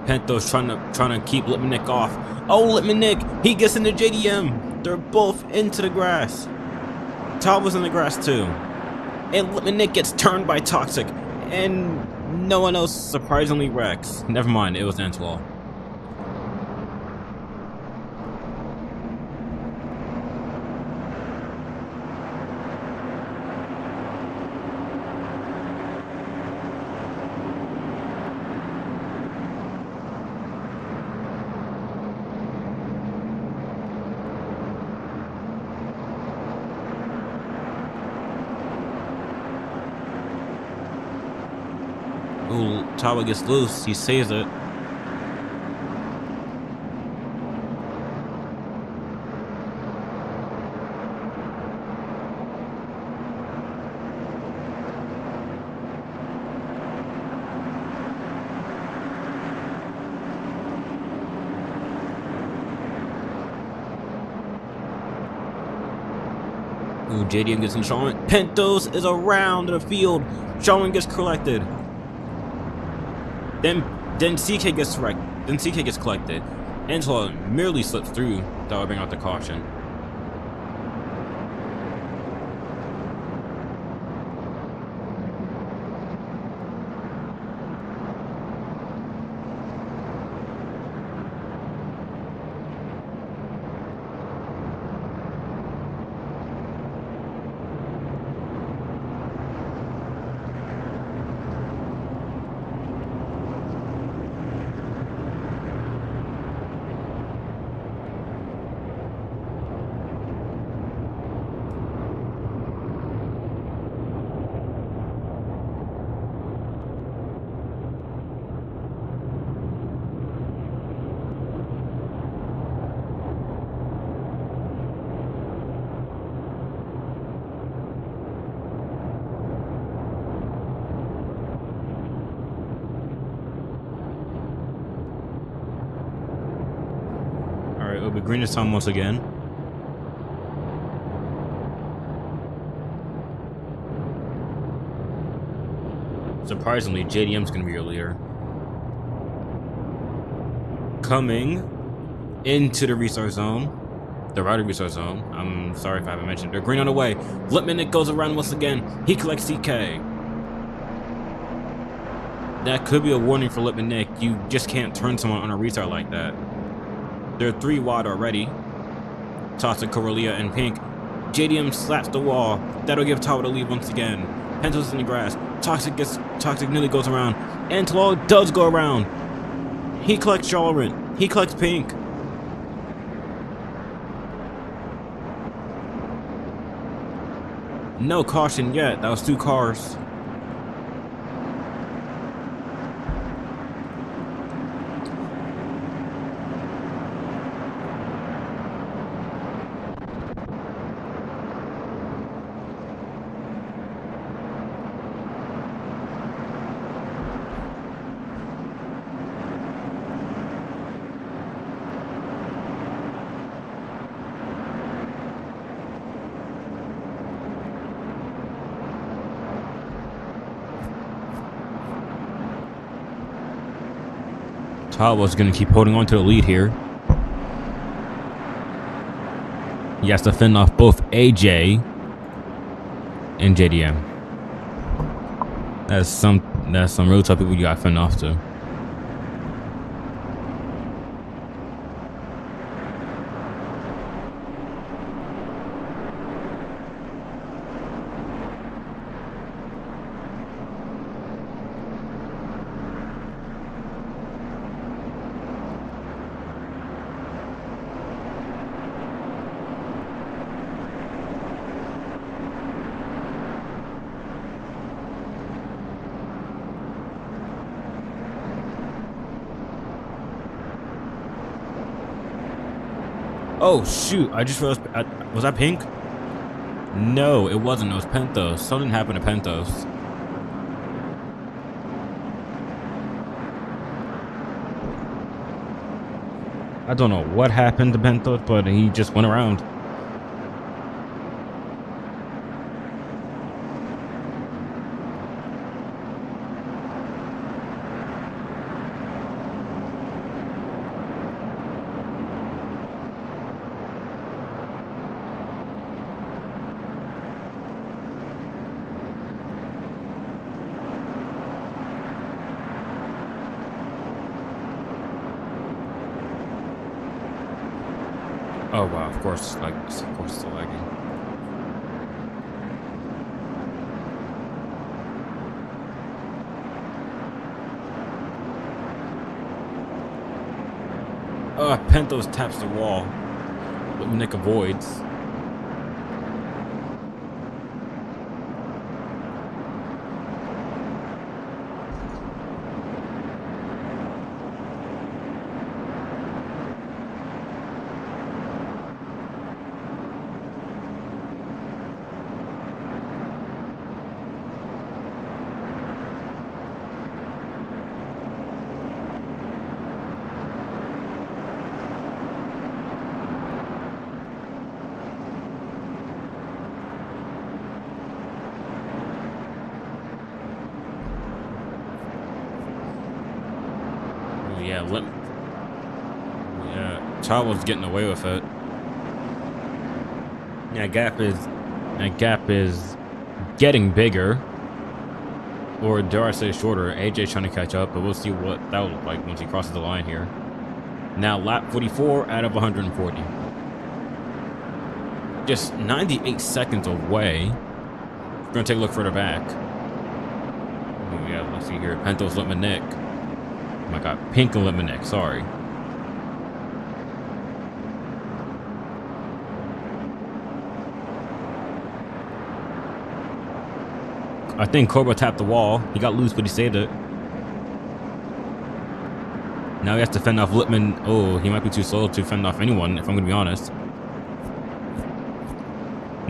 Pentos trying to keep Lipmanick off. Oh, Lipmanick! He gets into JDM! They're both into the grass. Tal was in the grass too. And Lipmanick gets turned by Toxic. And no one else surprisingly wrecks. Never mind, it was Antlaw. Ooh, Tawa gets loose. He saves it. Ooh, JDM gets in Shawn. Pentos is around the field. Shawn gets collected. Then CK gets wrecked. Then CK gets collected. Angela merely slips through. That would bring out the caution. It'll be green this time once again. Surprisingly, JDM's gonna be your leader. Coming into the resource zone. The router resource zone. I'm sorry if I haven't mentioned. They're green on the way. Lipmanick goes around once again. He collects CK. That could be a warning for Lipmanick. You just can't turn someone on a restart like that. They're 3 wide already. Toxic, Corelia, and Pink. JDM slaps the wall. That'll give Tawa the lead once again. Pentos in the grass. Toxic nearly goes around. Antlaw does go around. He collects Shalloran. He collects Pink. No caution yet. That was 2 cars. Tawa's gonna keep holding on to the lead here. He has to fend off both AJ and JDM. That's some real tough people you gotta fend off to. Oh shoot! I just realized. Was that pink? No, it wasn't. It was Pentos. Something happened to Pentos. I don't know what happened to Pentos, but he just went around. Oh wow! Of course, it's lagging. Pentos taps the wall, but Nick avoids. Yeah, Child was getting away with it. Yeah, gap is getting bigger, or dare I say shorter. AJ's trying to catch up, but we'll see what that will look like once he crosses the line here. Now lap 44 out of 140, just 98 seconds away. We're gonna take a look further back. Oh yeah, let's see here. Pentos Lippman Nick. Oh my god, Pink and Lippman Nick. Sorry. I think Cobra tapped the wall. He got loose, but he saved it. Now he has to fend off Lippman. Oh, he might be too slow to fend off anyone, if I'm gonna be honest.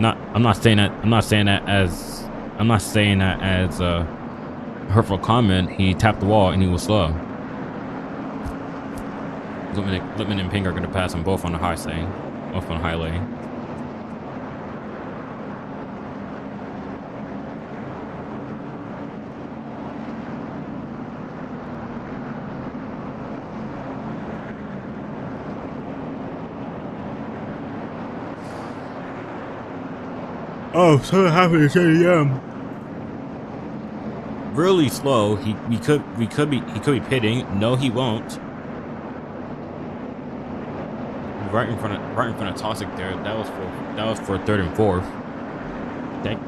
I'm not saying that as a hurtful comment. He tapped the wall and he was slow. Lippman and Pink are gonna pass them both on the high lane. Oh, something happened to KDM. Really slow. He could be pitting. No, he won't. Right in front of Toxic there. That was for third and fourth.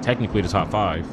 Technically the top 5.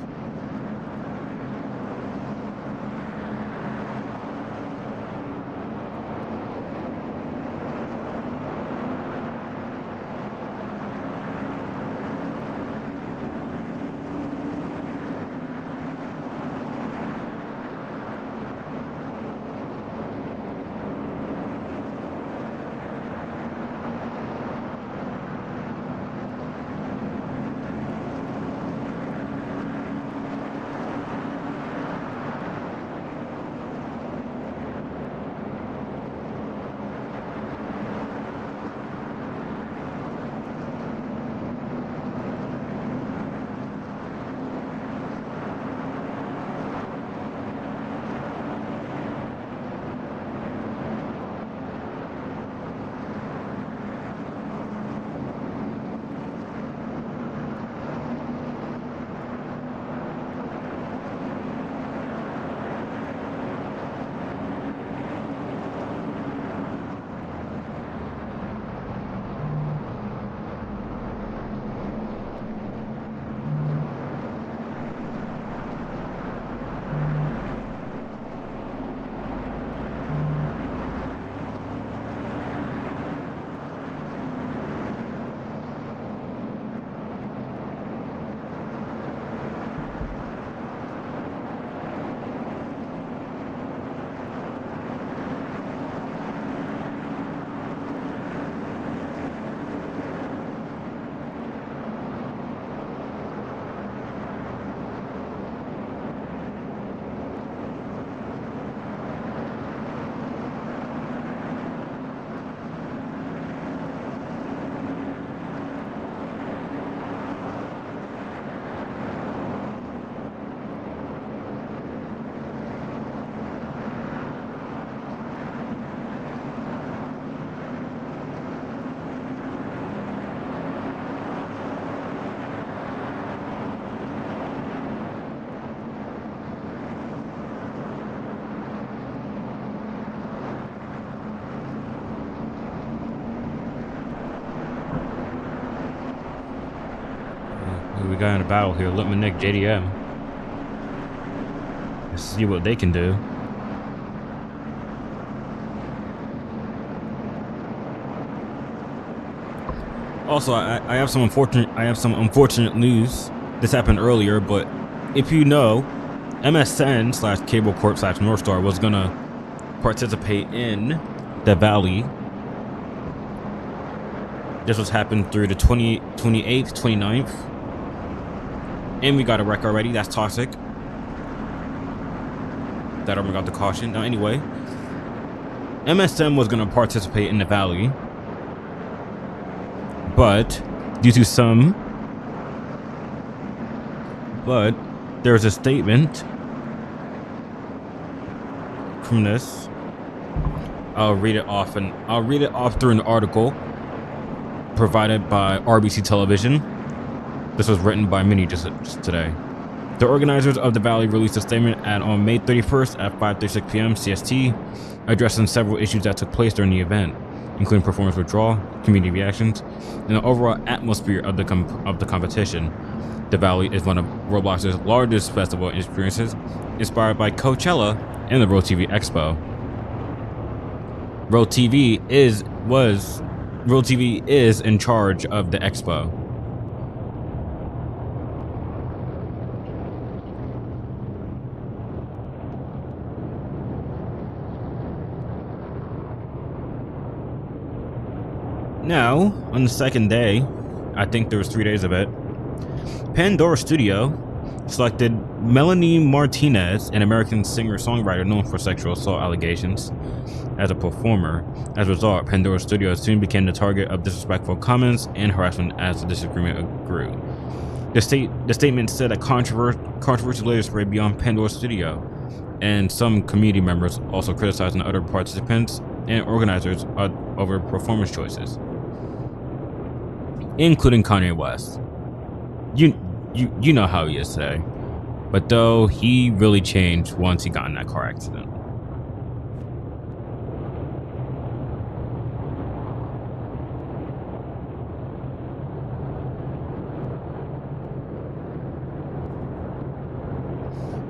got in a battle here. Let me nick JDM. Let's see what they can do. Also, I have some unfortunate news. This happened earlier, but if you know, MSN / Cable Corp / Northstar was gonna participate in the Valley. This was happened through the 28th, 29th. And we got a wreck already. That's toxic. That already got the caution. Now, anyway, MSM was going to participate in the Valley. But, there's a statement from this. I'll read it off through an article provided by RBC Television. This was written by Mini just today. The organizers of the Valley released a statement on May 31st at 5:36 p.m. CST, addressing several issues that took place during the event, including performance withdrawal, community reactions, and the overall atmosphere of the competition. The Valley is one of Roblox's largest festival experiences, inspired by Coachella and the Road TV Expo. Road TV is in charge of the expo. Now, on the second day, I think there was 3 days of it, Pandora Studio selected Melanie Martinez, an American singer-songwriter known for sexual assault allegations, as a performer. As a result, Pandora Studio soon became the target of disrespectful comments and harassment as the disagreement grew. The statement said that controversy later spread beyond Pandora Studio, and some community members also criticizing other participants and organizers over performance choices, including Kanye West. You know how he is today, but though he really changed once he got in that car accident.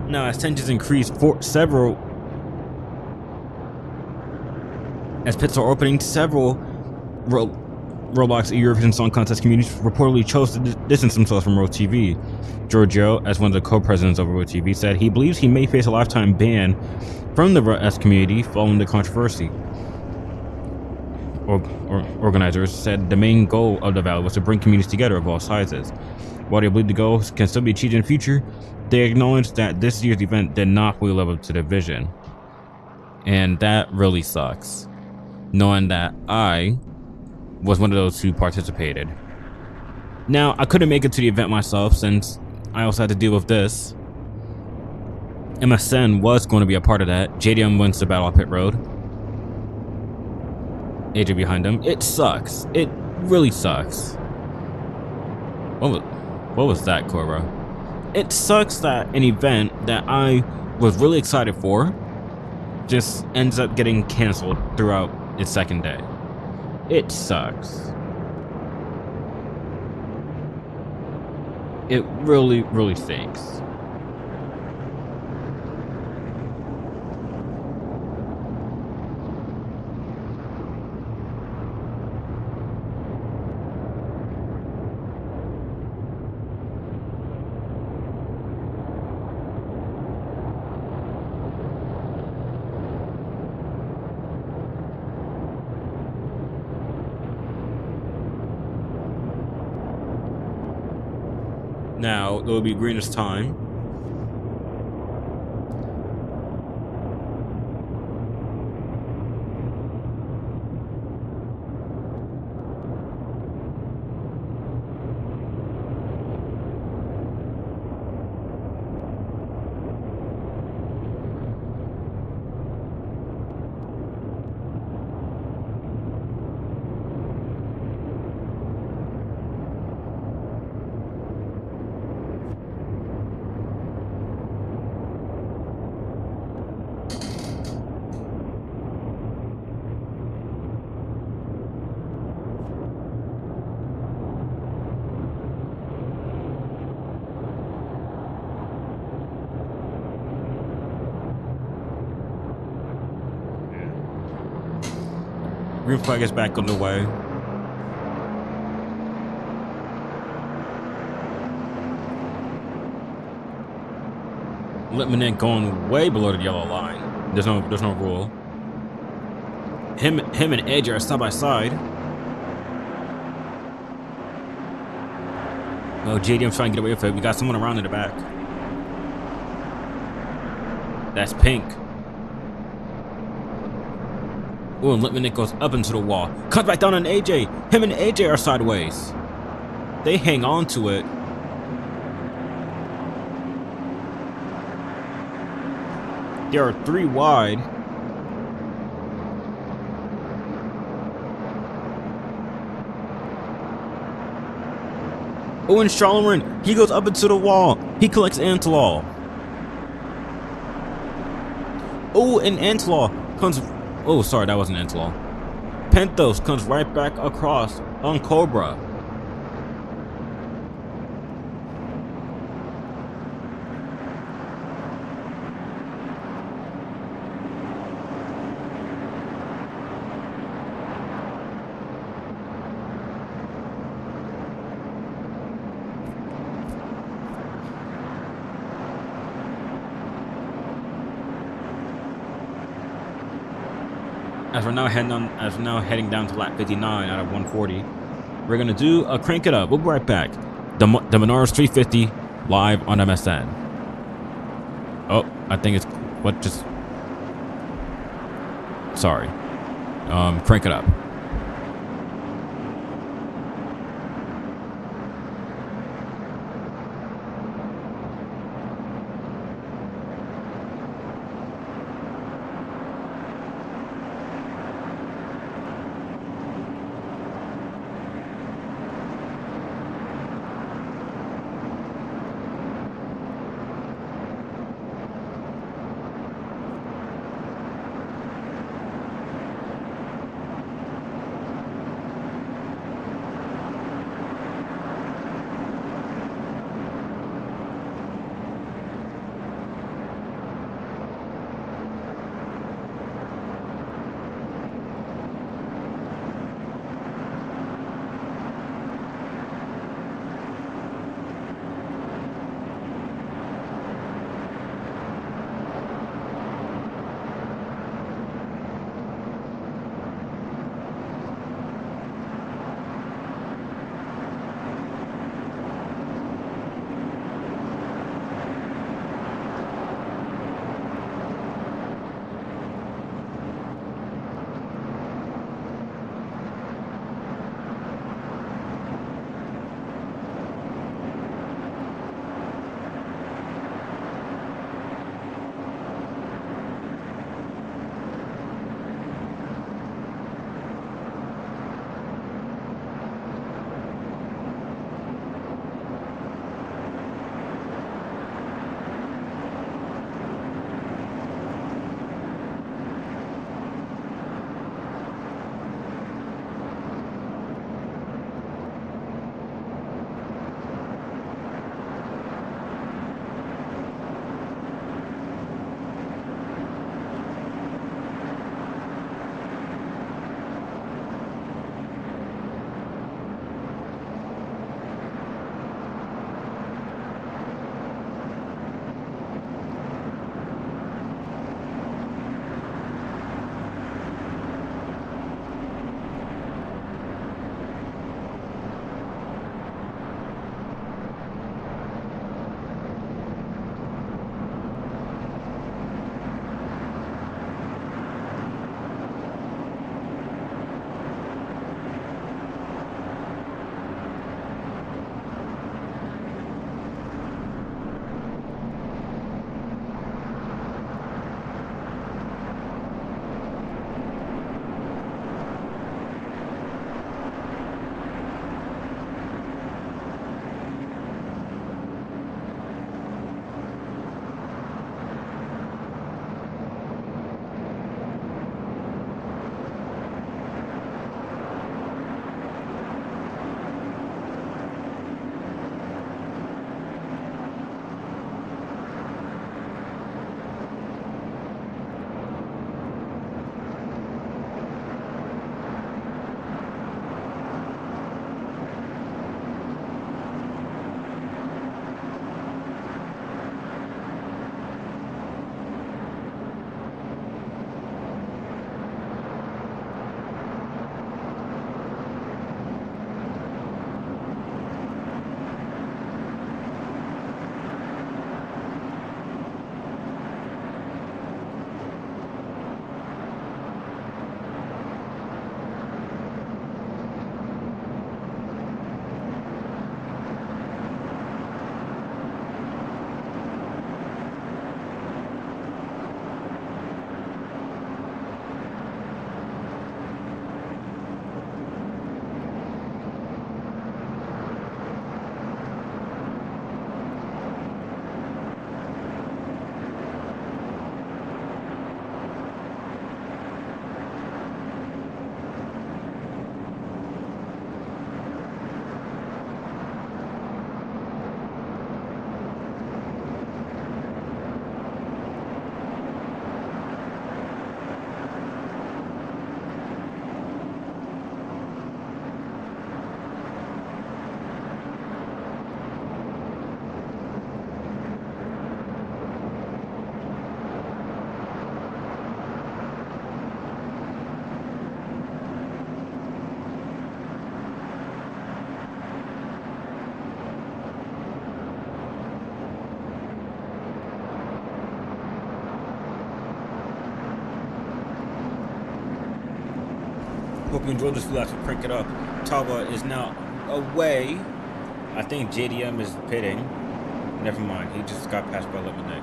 Now, as tensions increased as pits are opening, several Roblox European Song Contest communities reportedly chose to distance themselves from Road TV. Giorgio, as one of the co-presidents of Road TV, said he believes he may face a lifetime ban from the RS community following the controversy. Organizers said the main goal of the Valley was to bring communities together of all sizes. While they believe the goal can still be achieved in the future, they acknowledged that this year's event did not fully live up to the vision. And that really sucks, knowing that I was one of those who participated. Now, I couldn't make it to the event myself since I also had to deal with this. MSN was going to be a part of that. JDM wins the battle at Pit Road. AJ behind him. It sucks. It really sucks. What was that, Cora? It sucks that an event that I was really excited for just ends up getting canceled throughout its second day. It sucks. It really, really stinks. Now, it will be Green's time. Green flag is back on the way. Lippman going way below the yellow line. There's no rule. Him and Edge are side by side. Oh, JDM's trying to get away with it. We got someone around in the back. That's Pink. Oh, and Lippman goes up into the wall. Cut back down on AJ. Him and AJ are sideways. They hang on to it. There are 3 wide. Oh, and Charlemagne, he goes up into the wall. He collects Antlaw. Oh, and Antlaw comes... Oh, sorry, that wasn't Antlaw. Penthos comes right back across on Cobra. As we're now heading down to lap 59 out of 140, we're gonna do a crank it up. We'll be right back. The Menards 350 live on MSN. Oh, I think it's what just. Sorry. Crank it up. Hope you enjoyed this video. Let's crank it up. Tawa is now away. I think JDM is pitting. Never mind. He just got passed by Lipnick.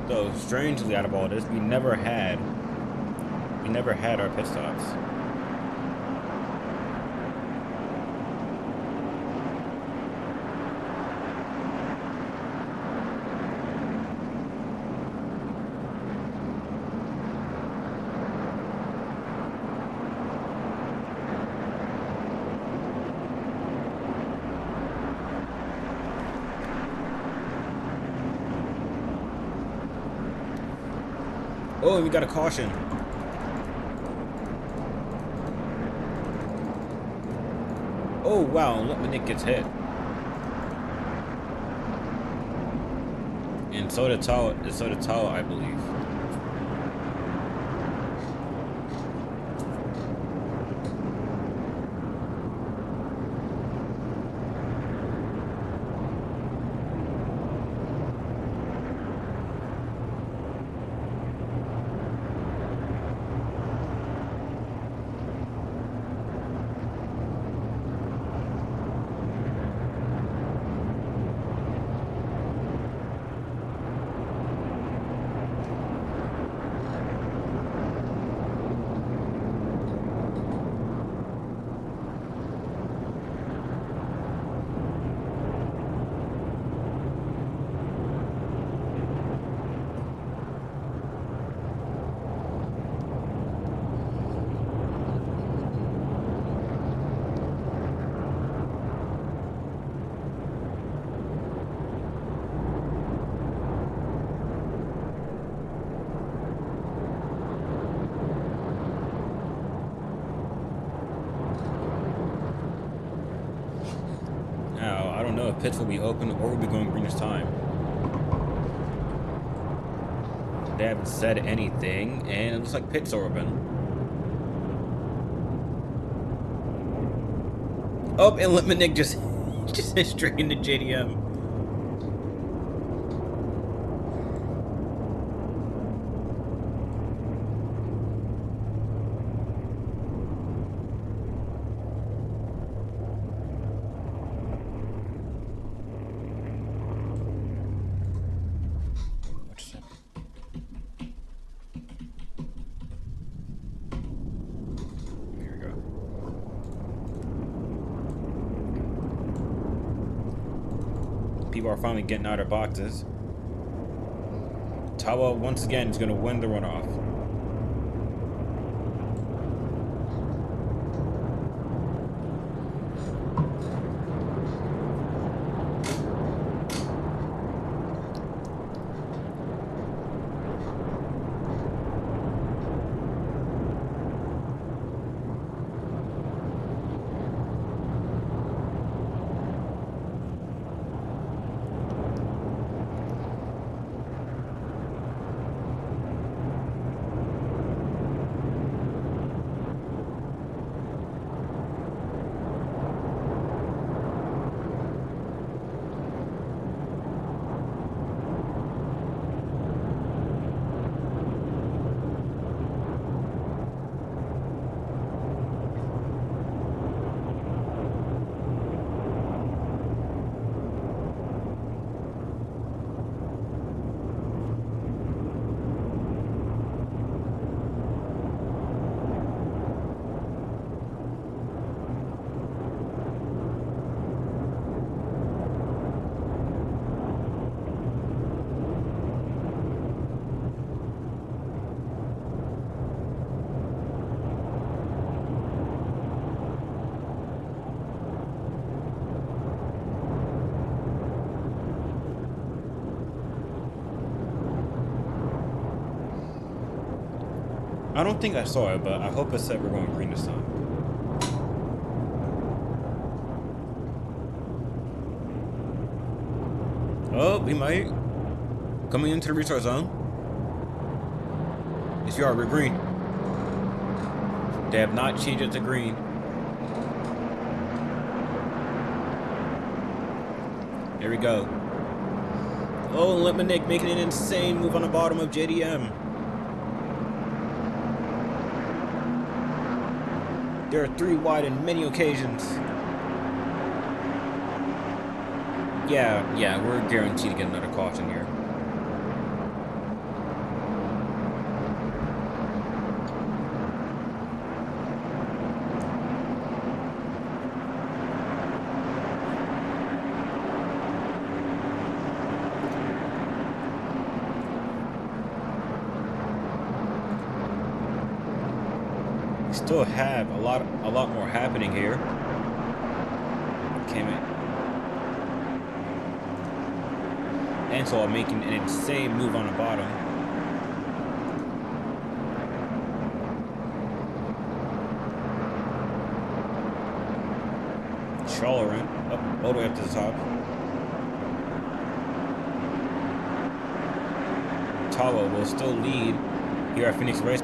So strangely, out of all this, we never had our pit stops. Oh, we got a caution. Oh, wow. Lipnick gets hit. And so did Tawa, I believe. Now, I don't know if pits will be open or will be going green this time. They haven't said anything, and it looks like pits are open. Oh, and Lipnick just hit straight into JDM. People are finally getting out of boxes. Tawa once again is going to win the runoff. I don't think I saw it, but I hope it said we're going green this time. Oh, we might. Coming into the restart zone. Yes, you are. We're green. They have not changed it to green. Here we go. Oh, Lipnick making an insane move on the bottom of JDM. There are 3 wide in many occasions. Yeah, we're guaranteed to get another caution here. Still have a lot more happening here. Came in. Ansel making an insane move on the bottom. Charlerin up all the way up to the top. Tawa will still lead here at Phoenix Race.